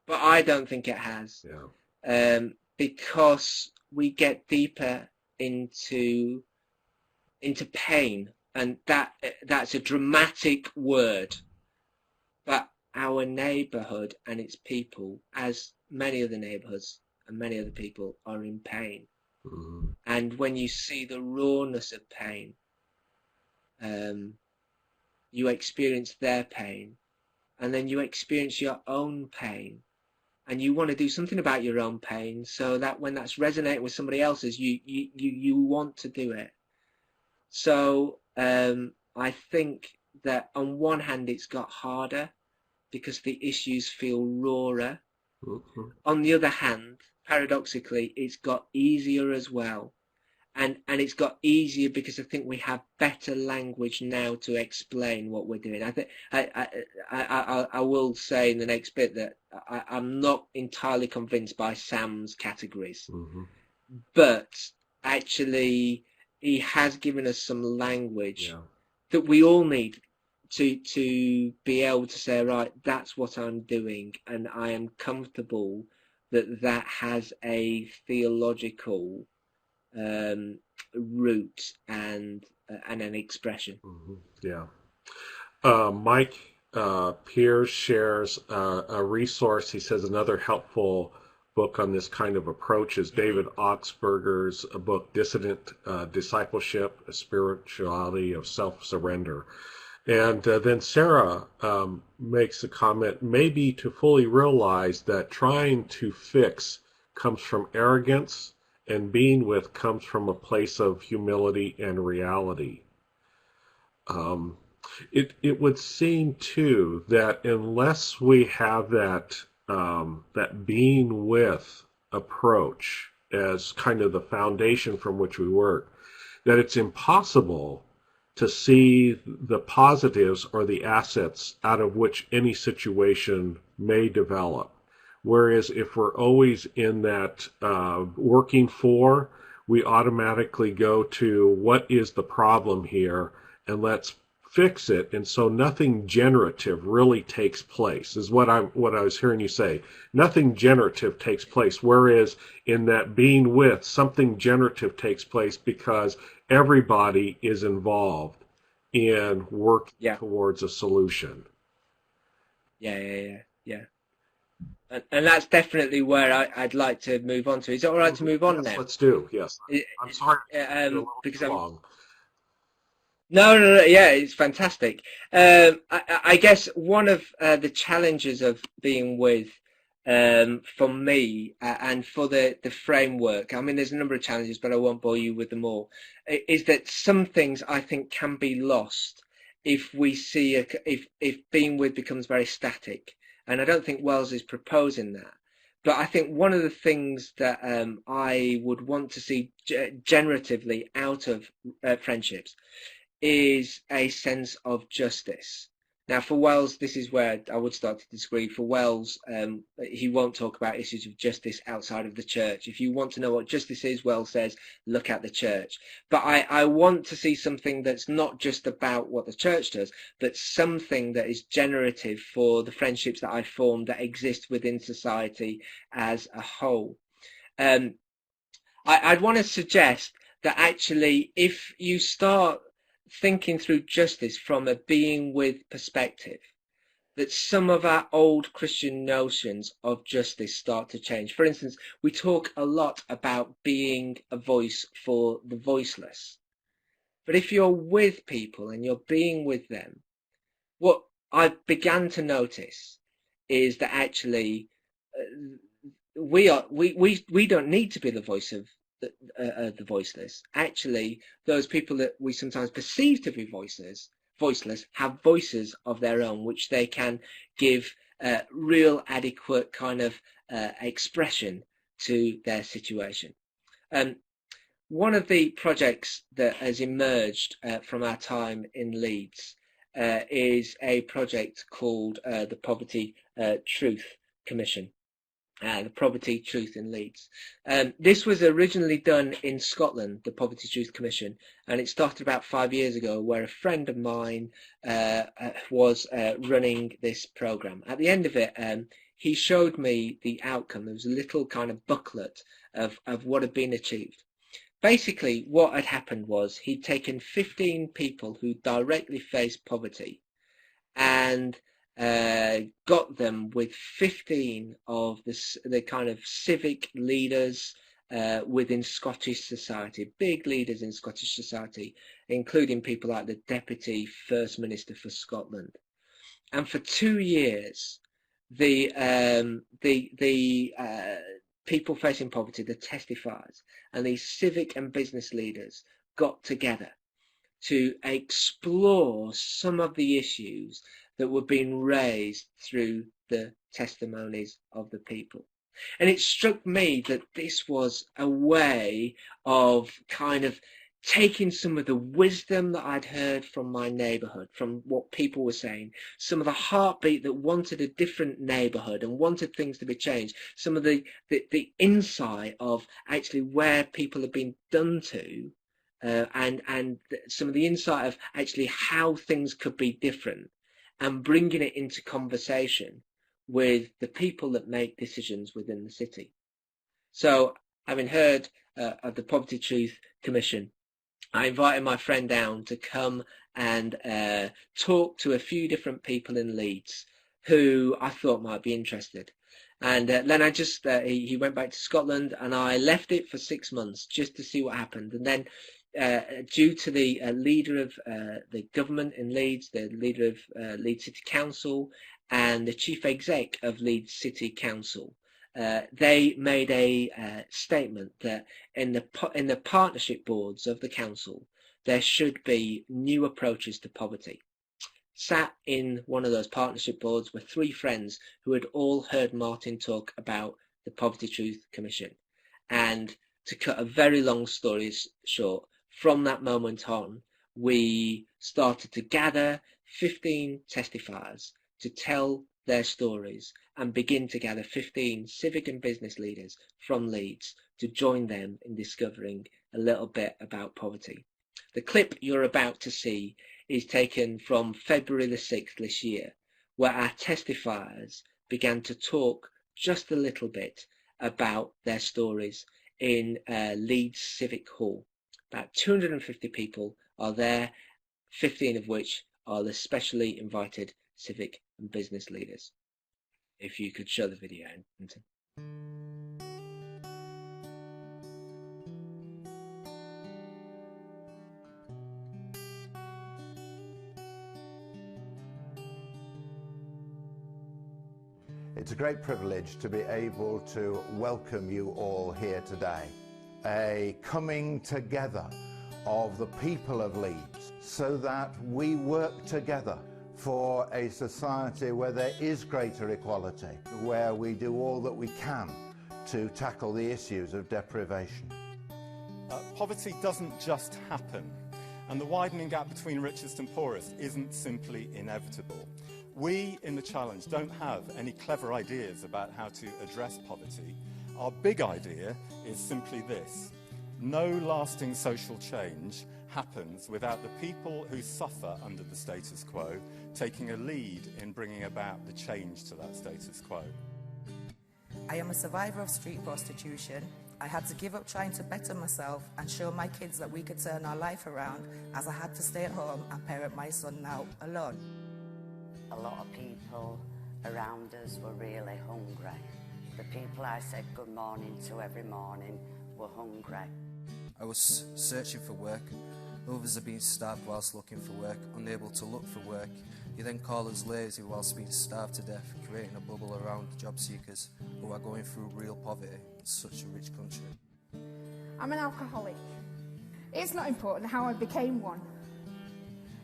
But I don't think it has. Yeah. Because we get deeper into pain, and that's a dramatic word. But our neighbourhood and its people, as many other neighbourhoods and many other people, are in pain. Mm-hmm. And when you see the rawness of pain, you experience their pain, and then you experience your own pain. And you want to do something about your own pain, so that when that's resonating with somebody else's, you want to do it. So I think that on one hand it's got harder because the issues feel rawer. Mm-hmm. On the other hand, paradoxically, it's got easier as well. And it's got easier because I think we have better language now to explain what we're doing. I think I will say in the next bit that I'm not entirely convinced by Sam's categories, mm-hmm. but actually he has given us some language that we all need to be able to say, right, that's what I'm doing, and I am comfortable that has a theological root and an expression. Mm-hmm. Yeah. Mike Piers shares a resource. He says another helpful book on this kind of approach is David Oxberger's book, Dissident Discipleship, A Spirituality of Self-Surrender. And then Sarah makes a comment, maybe to fully realize that trying to fix comes from arrogance, and being with comes from a place of humility and reality. It would seem too that unless we have that being with approach as kind of the foundation from which we work, that it's impossible to see the positives or the assets out of which any situation may develop. Whereas if we're always in that working for, we automatically go to what is the problem here and let's fix it. And so nothing generative really takes place, is what I was hearing you say. Nothing generative takes place. Whereas in that being with, something generative takes place because everybody is involved in working towards a solution. Yeah. And that's definitely where I'd like to move on to. Is it all right to move on now? Let's do. Yes. I'm sorry. Because No. Yeah, it's fantastic. I guess one of the challenges of being with, for me and for the framework, I mean, there's a number of challenges, but I won't bore you with them all, is that some things I think can be lost if we see if being with becomes very static. And I don't think Wells is proposing that. But I think one of the things that I would want to see generatively out of friendships is a sense of justice. Now, for Wells, this is where I would start to disagree. For Wells, he won't talk about issues of justice outside of the church. If you want to know what justice is, Wells says, look at the church. But I want to see something that's not just about what the church does, but something that is generative for the friendships that I form that exist within society as a whole. I'd want to suggest that actually, if you start thinking through justice from a being with perspective, that some of our old Christian notions of justice start to change. For instance, we talk a lot about being a voice for the voiceless. But if you're with people and you're being with them, what I began to notice is that actually we don't need to be the voice of the voiceless. Actually, those people that we sometimes perceive to be voiceless have voices of their own, which they can give real adequate kind of expression to their situation. One of the projects that has emerged from our time in Leeds is a project called the Poverty Truth Commission. The Poverty Truth in Leeds. This was originally done in Scotland, the Poverty Truth Commission, and it started about 5 years ago, where a friend of mine was running this programme. At the end of it, he showed me the outcome. There was a little kind of booklet of what had been achieved. Basically, what had happened was he'd taken 15 people who directly faced poverty and got them with 15 of the kind of civic leaders within Scottish society, big leaders in Scottish society, including people like the Deputy First Minister for Scotland. And for 2 years, the people facing poverty, the testifiers, and these civic and business leaders got together to explore some of the issues that were being raised through the testimonies of the people. And it struck me that this was a way of kind of taking some of the wisdom that I'd heard from my neighbourhood, from what people were saying, some of the heartbeat that wanted a different neighbourhood and wanted things to be changed, some of the insight of actually where people have been done to, and some of the insight of actually how things could be different, and bringing it into conversation with the people that make decisions within the city. So, having heard of the Poverty Truth Commission, I invited my friend down to come and talk to a few different people in Leeds who I thought might be interested. And then I just, he went back to Scotland, and I left it for 6 months just to see what happened. And then due to the leader of the government in Leeds, the leader of Leeds City Council, and the chief exec of Leeds City Council, they made a statement that in the partnership boards of the council, there should be new approaches to poverty. Sat in one of those partnership boards were 3 friends who had all heard Martin talk about the Poverty Truth Commission. And to cut a very long story short, from that moment on, we started to gather 15 testifiers to tell their stories and begin to gather 15 civic and business leaders from Leeds to join them in discovering a little bit about poverty. The clip you're about to see is taken from February the 6th this year, where our testifiers began to talk just a little bit about their stories in Leeds Civic Hall. About 250 people are there, 15 of which are the specially invited civic and business leaders. If you could show the video, Anton. It's a great privilege to be able to welcome you all here today. A coming together of the people of Leeds so that we work together for a society where there is greater equality, where we do all that we can to tackle the issues of deprivation. Poverty doesn't just happen, and the widening gap between richest and poorest isn't simply inevitable. We in the Challenge don't have any clever ideas about how to address poverty. Our big idea is simply this: no lasting social change happens without the people who suffer under the status quo taking a lead in bringing about the change to that status quo. I am a survivor of street prostitution, I had to give up trying to better myself and show my kids that we could turn our life around, as I had to stay at home and parent my son now alone. A lot of people around us were really hungry. The people I said good morning to every morning were hungry. I was searching for work. Others are being starved whilst looking for work, unable to look for work. You then call us lazy whilst being starved to death, creating a bubble around job seekers who are going through real poverty in such a rich country. I'm an alcoholic. It's not important how I became one,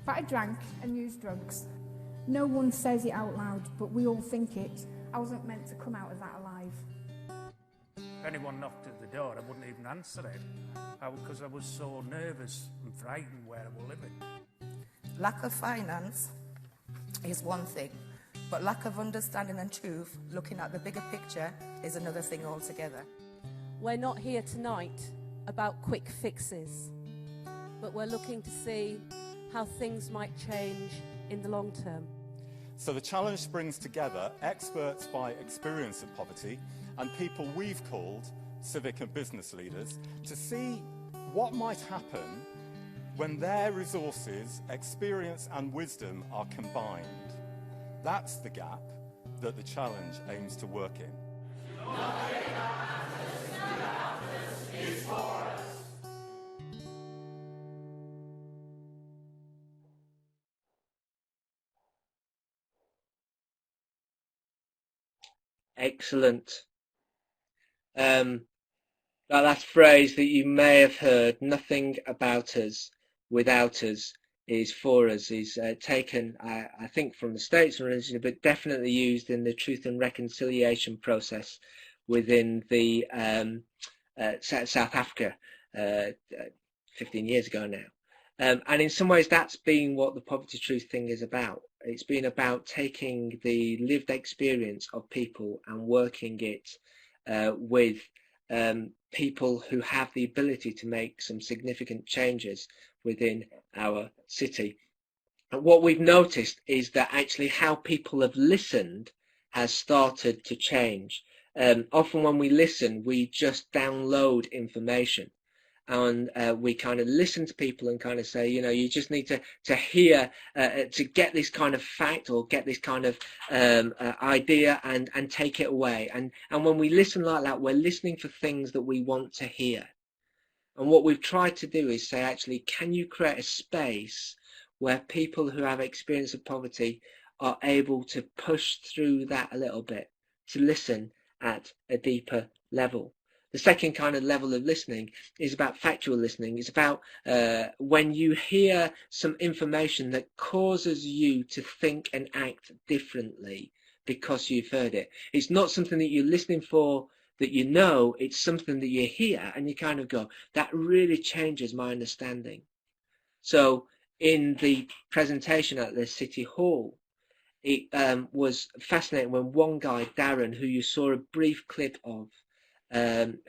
but I drank and used drugs. No one says it out loud, but we all think it. I wasn't meant to come out of that alive. If anyone knocked at the door, I wouldn't even answer it, because I was so nervous and frightened where I was living. Lack of finance is one thing, but lack of understanding and truth, looking at the bigger picture, is another thing altogether. We're not here tonight about quick fixes, but we're looking to see how things might change in the long term. So the challenge brings together experts by experience of poverty and people we've called civic and business leaders to see what might happen when their resources, experience and wisdom are combined. That's the gap that the challenge aims to work in. Excellent. That last phrase that you may have heard, nothing about us without us is for us, is taken, I think, from the States originally, but definitely used in the Truth and Reconciliation process within the South Africa 15 years ago now. And in some ways that's been what the Poverty Truth thing is about. It's been about taking the lived experience of people and working it with people who have the ability to make some significant changes within our city. And what we've noticed is that actually how people have listened has started to change. Often when we listen, we just download information. And we kind of listen to people and kind of say, you know, you just need to hear, to get this kind of fact or get this kind of idea and take it away. And when we listen like that, we're listening for things that we want to hear. And what we've tried to do is say, actually, can you create a space where people who have experience of poverty are able to push through that a little bit, to listen at a deeper level? The second kind of level of listening is about factual listening. It's about when you hear some information that causes you to think and act differently because you've heard it. It's not something that you're listening for that you know, it's something that you hear and you kind of go, that really changes my understanding. So in the presentation at the City Hall, it was fascinating when one guy, Darren, who you saw a brief clip of,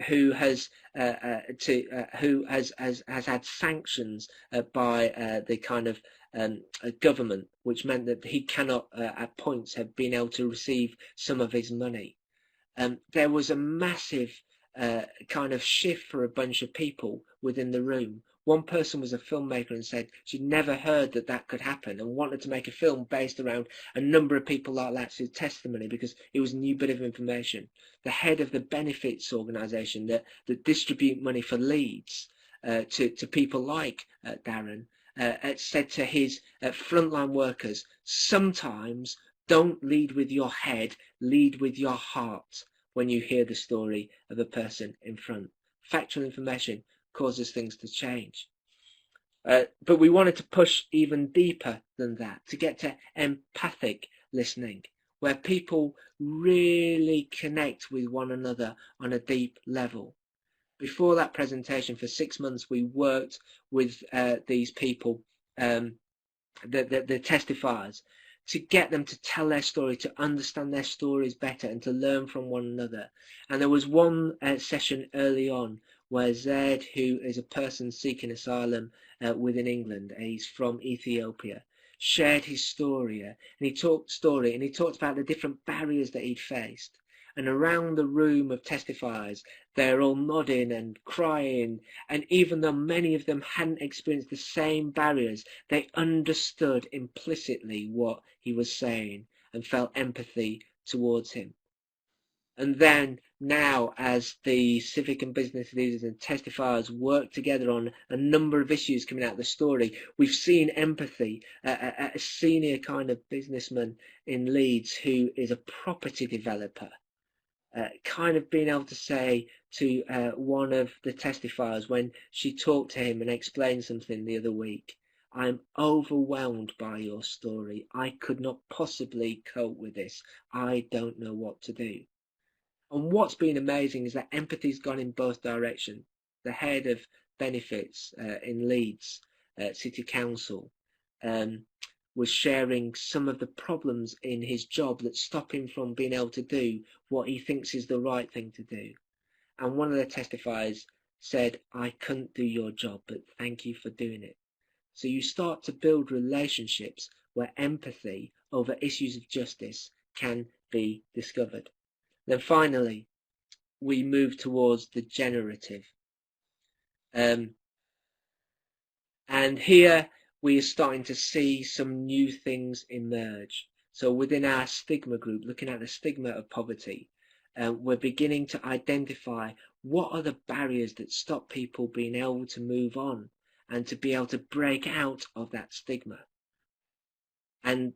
who has had sanctions by the kind of government, which meant that he cannot at points have been able to receive some of his money. There was a massive kind of shift for a bunch of people within the room. One person was a filmmaker and said she'd never heard that that could happen and wanted to make a film based around a number of people like that's his testimony because it was a new bit of information. The head of the benefits organisation that distribute money for Leeds to people like Darren said to his frontline workers, sometimes don't lead with your head, lead with your heart when you hear the story of a person in front. Factual information causes things to change. But we wanted to push even deeper than that, to get to empathic listening, where people really connect with one another on a deep level. Before that presentation, for 6 months, we worked with these people, the testifiers, to get them to tell their story, to understand their stories better and to learn from one another. And there was one session early on where Zaid, who is a person seeking asylum within England, he's from Ethiopia, shared his story, and he talked about the different barriers that he'd faced. And around the room of testifiers, they're all nodding and crying. And even though many of them hadn't experienced the same barriers, they understood implicitly what he was saying and felt empathy towards him. And then now, as the civic and business leaders and testifiers work together on a number of issues coming out of the story, we've seen empathy. A senior kind of businessman in Leeds who is a property developer, kind of being able to say to one of the testifiers when she talked to him and explained something the other week, "I'm overwhelmed by your story. I could not possibly cope with this. I don't know what to do." And what's been amazing is that empathy's gone in both directions. The head of benefits in Leeds City Council was sharing some of the problems in his job that stop him from being able to do what he thinks is the right thing to do. And one of the testifiers said, "I couldn't do your job, but thank you for doing it." So you start to build relationships where empathy over issues of justice can be discovered. Then finally, we move towards the generative. And here we are starting to see some new things emerge. So within our stigma group, looking at the stigma of poverty, we're beginning to identify what are the barriers that stop people being able to move on and to be able to break out of that stigma. And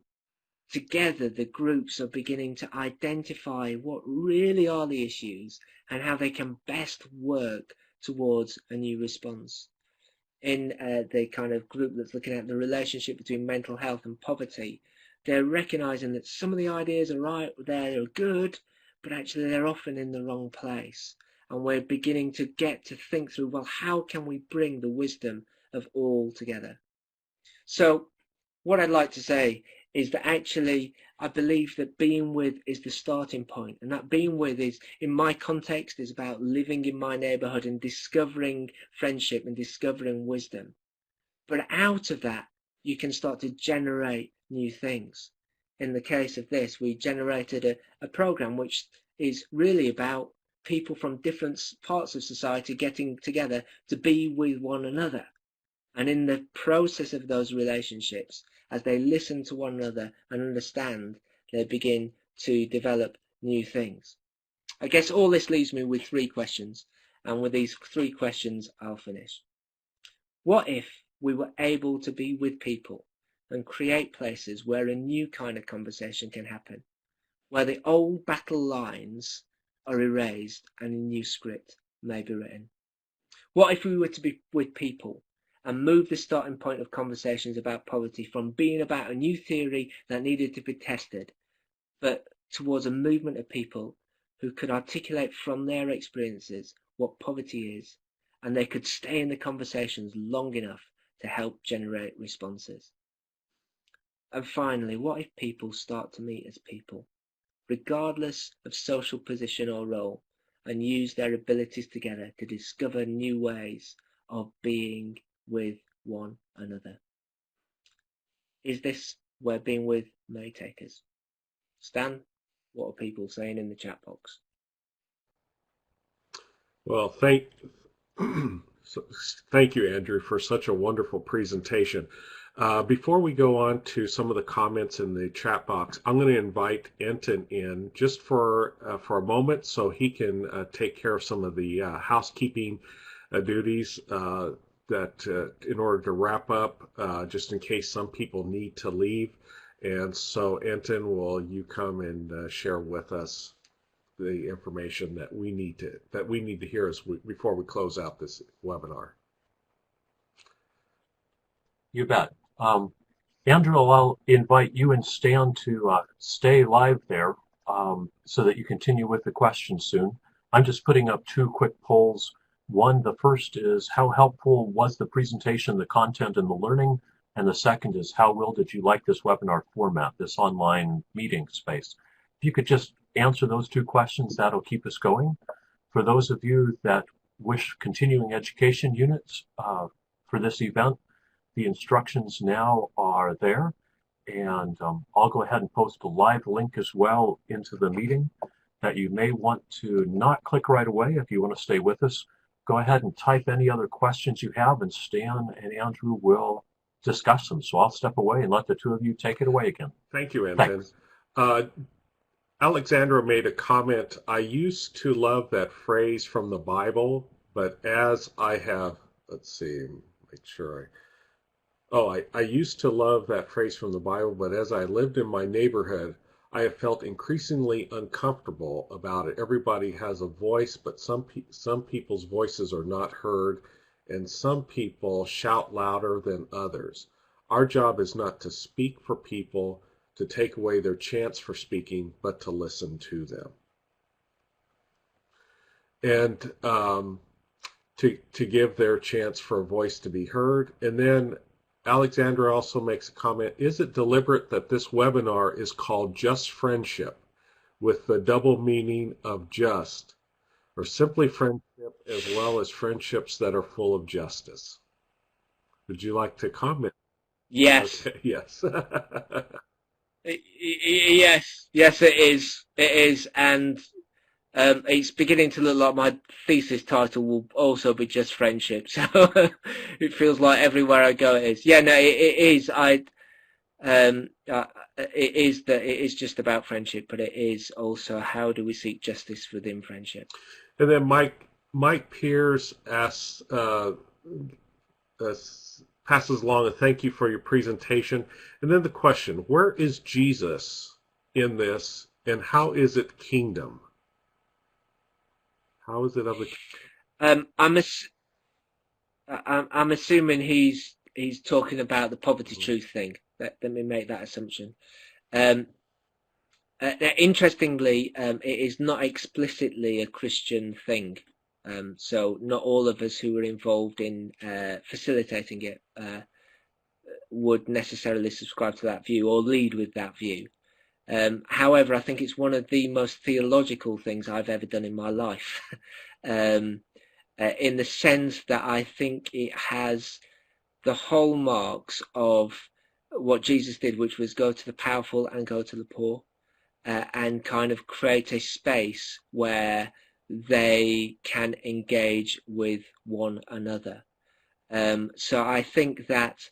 together, the groups are beginning to identify what really are the issues and how they can best work towards a new response. In the kind of group that's looking at the relationship between mental health and poverty, they're recognizing that some of the ideas are right, they're good, but actually they're often in the wrong place. And we're beginning to get to think through, well, how can we bring the wisdom of all together? So what I'd like to say is that actually I believe that being with is the starting point, and that being with is, in my context, is about living in my neighbourhood and discovering friendship and discovering wisdom. But out of that, you can start to generate new things. In the case of this, we generated a program which is really about people from different parts of society getting together to be with one another. And in the process of those relationships, as they listen to one another and understand, they begin to develop new things. I guess all this leaves me with 3 questions, and with these 3 questions I'll finish. What if we were able to be with people and create places where a new kind of conversation can happen, where the old battle lines are erased and a new script may be written? What if we were to be with people and move the starting point of conversations about poverty from being about a new theory that needed to be tested, but towards a movement of people who could articulate from their experiences what poverty is, and they could stay in the conversations long enough to help generate responses? And finally, what if people start to meet as people, regardless of social position or role, and use their abilities together to discover new ways of being with one another? Is this where being with may take us? Stan, what are people saying in the chat box? Well, thank you, Andrew, for such a wonderful presentation. Before we go on to some of the comments in the chat box, I'm going to invite Anton in just for a moment so he can take care of some of the housekeeping duties that in order to wrap up, just in case some people need to leave. And so, Anton, will you come and share with us the information that we need to hear before we close out this webinar? You bet. Andrew, I'll invite you and Stan to stay live there so that you continue with the questions soon. I'm just putting up 2 quick polls. One, the first is, how helpful was the presentation, the content, and the learning? And the second is, how well did you like this webinar format, this online meeting space? If you could just answer those 2 questions, that'll keep us going. For those of you that wish continuing education units for this event, the instructions now are there, and I'll go ahead and post a live link as well into the meeting. that you may want to not click right away. If you want to stay with us, go ahead and type any other questions you have, and Stan and Andrew will discuss them. So I'll step away and let the two of you take it away again. Thank you, Anton. Alexandra made a comment. I used to love that phrase from the Bible, but as I have, let's see, make sure I used to love that phrase from the Bible, but as I lived in my neighborhood, I have felt increasingly uncomfortable about it. Everybody has a voice, but some people's voices are not heard, and some people shout louder than others. Our job is not to speak for people, to take away their chance for speaking, but to listen to them. And to give their chance for a voice to be heard. And then Alexandra also makes a comment, is it deliberate that this webinar is called Just Friendship, with the double meaning of just, or simply friendship as well as friendships that are full of justice? Would you like to comment? Yes. Okay, yes. Yes, it is. It is, and it's beginning to look like my thesis title will also be Just Friendship. So it feels like everywhere I go it is. Yeah, no, it is. It is just about friendship, but it is also how do we seek justice within friendship. And then Mike Pierce asks, passes along a thank you for your presentation. And then the question, where is Jesus in this, and how is it kingdom? How is it of the I'm assuming he's talking about the poverty truth thing. Let me make that assumption. Interestingly, it is not explicitly a Christian thing. So not all of us who were involved in facilitating it would necessarily subscribe to that view or lead with that view. However, I think it's one of the most theological things I've ever done in my life, in the sense that I think it has the hallmarks of what Jesus did, which was go to the powerful and go to the poor, and kind of create a space where they can engage with one another. So I think that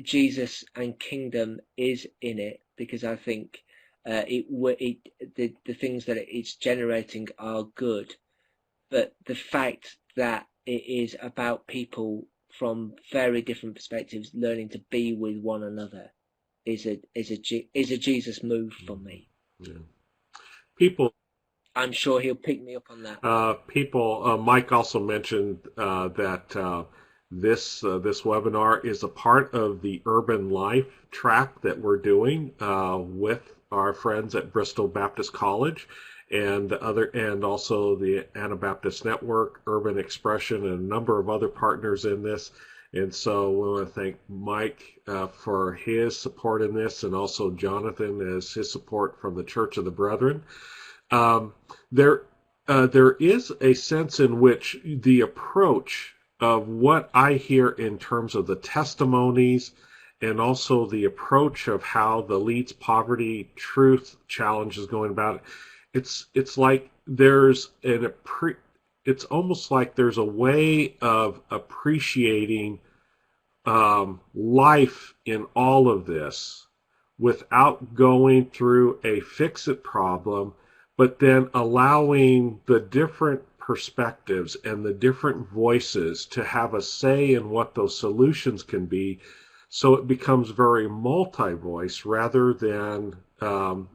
Jesus and kingdom is in it, because I think the things that it's generating are good, but the fact that it is about people from very different perspectives learning to be with one another is a Jesus move for me. Yeah. People. I'm sure he'll pick me up on that. Mike also mentioned that this webinar is a part of the Urban Life track that we're doing with our friends at Bristol Baptist College and also the Anabaptist Network, Urban Expression, and a number of other partners in this. And so we want to thank Mike for his support in this, and also Jonathan as his support from the Church of the Brethren. There is a sense in which the approach of what I hear in terms of the testimonies, and also the approach of how the Leeds Poverty Truth Challenge is going about it, it's like it's almost like there's a way of appreciating life in all of this without going through a fix-it problem, but then allowing the different perspectives and the different voices to have a say in what those solutions can be, so it becomes very multi-voice rather than, in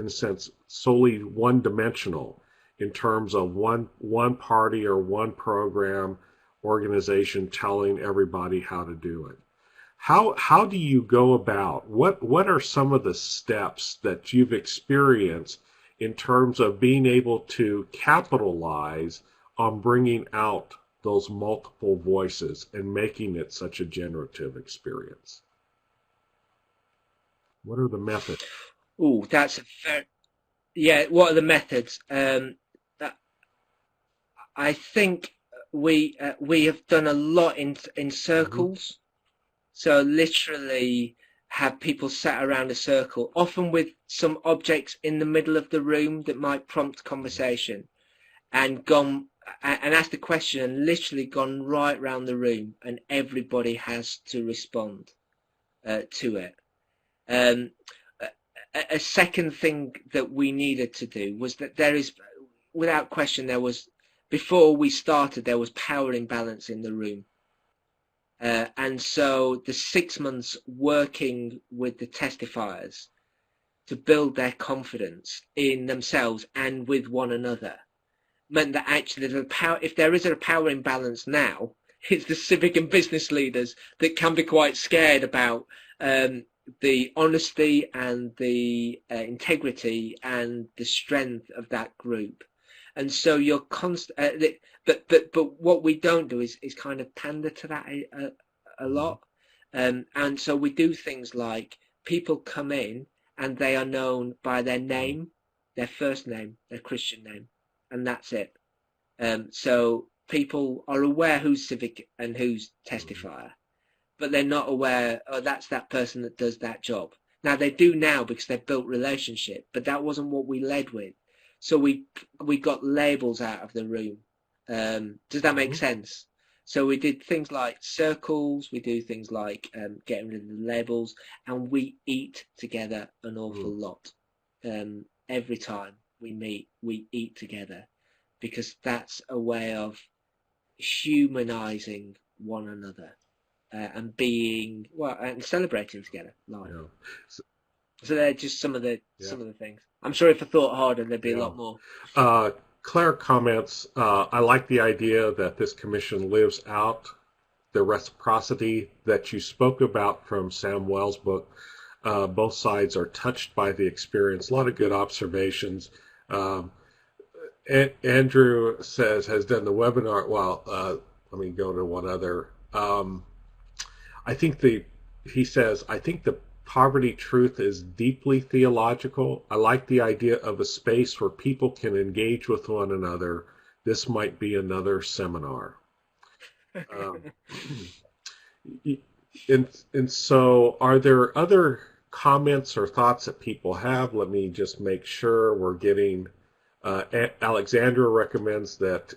a sense, solely one-dimensional in terms of one party or one program organization telling everybody how to do it. How do you go about, what are some of the steps that you've experienced in terms of being able to capitalize on bringing out those multiple voices and making it such a generative experience? What are the methods? Oh, that's a very... Yeah, what are the methods? I think we have done a lot in circles. So literally have people sat around a circle, often with some objects in the middle of the room that might prompt conversation, and gone and asked a question and literally gone right round the room, and everybody has to respond to it. A second thing that we needed to do was that there is, without question, before we started, there was power imbalance in the room. And so the 6 months working with the testifiers to build their confidence in themselves and with one another meant that actually if there is a power imbalance now, it's the civic and business leaders that can be quite scared about the honesty and the integrity and the strength of that group. And so you're constant, but what we don't do is kind of pander to that a lot. And so we do things like people come in and they are known by their name, their first name, their Christian name, and that's it. So people are aware who's civic and who's testifier, but they're not aware, oh, that's that person that does that job. Now they do now because they've built relationship, but that wasn't what we led with. So we got labels out of the room. Does that make sense? So we did things like circles, we do things like getting rid of the labels, and we eat together an awful lot. Every time we meet, we eat together, because that's a way of humanizing one another and being and celebrating together. Live. Yeah. So they're just some of the things. I'm sure if I thought harder, there'd be a lot more. Claire comments, I like the idea that this commission lives out the reciprocity that you spoke about from Sam Wells' book. Both sides are touched by the experience. A lot of good observations. Andrew says, has done the webinar. Well, let me go to one other. I think the Poverty Truth is deeply theological. I like the idea of a space where people can engage with one another. This might be another seminar. And so are there other comments or thoughts that people have? Let me just make sure we're getting... Alexandra recommends that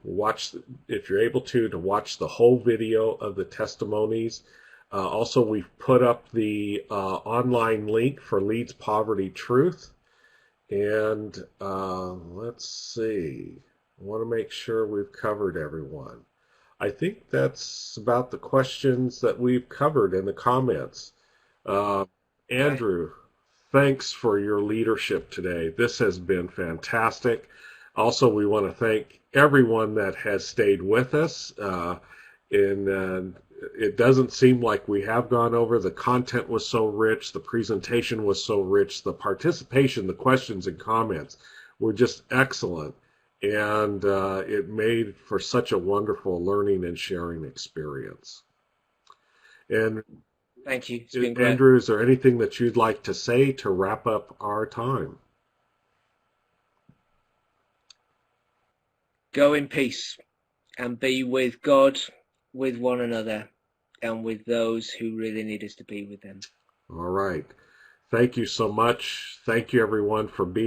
watch, if you're able to watch the whole video of the testimonies. Also, we've put up the online link for Leeds Poverty Truth. And let's see. I want to make sure we've covered everyone. I think that's about the questions that we've covered in the comments. Andrew, thanks for your leadership today. This has been fantastic. Also, we want to thank everyone that has stayed with us. It doesn't seem like we have gone over. The content was so rich. The presentation was so rich. The participation, the questions and comments were just excellent. And it made for such a wonderful learning and sharing experience. And thank you. It's been great. Andrew, is there anything that you'd like to say to wrap up our time? Go in peace and be with God, with one another, and with those who really need us to be with them. All right. Thank you so much. Thank you, everyone, for being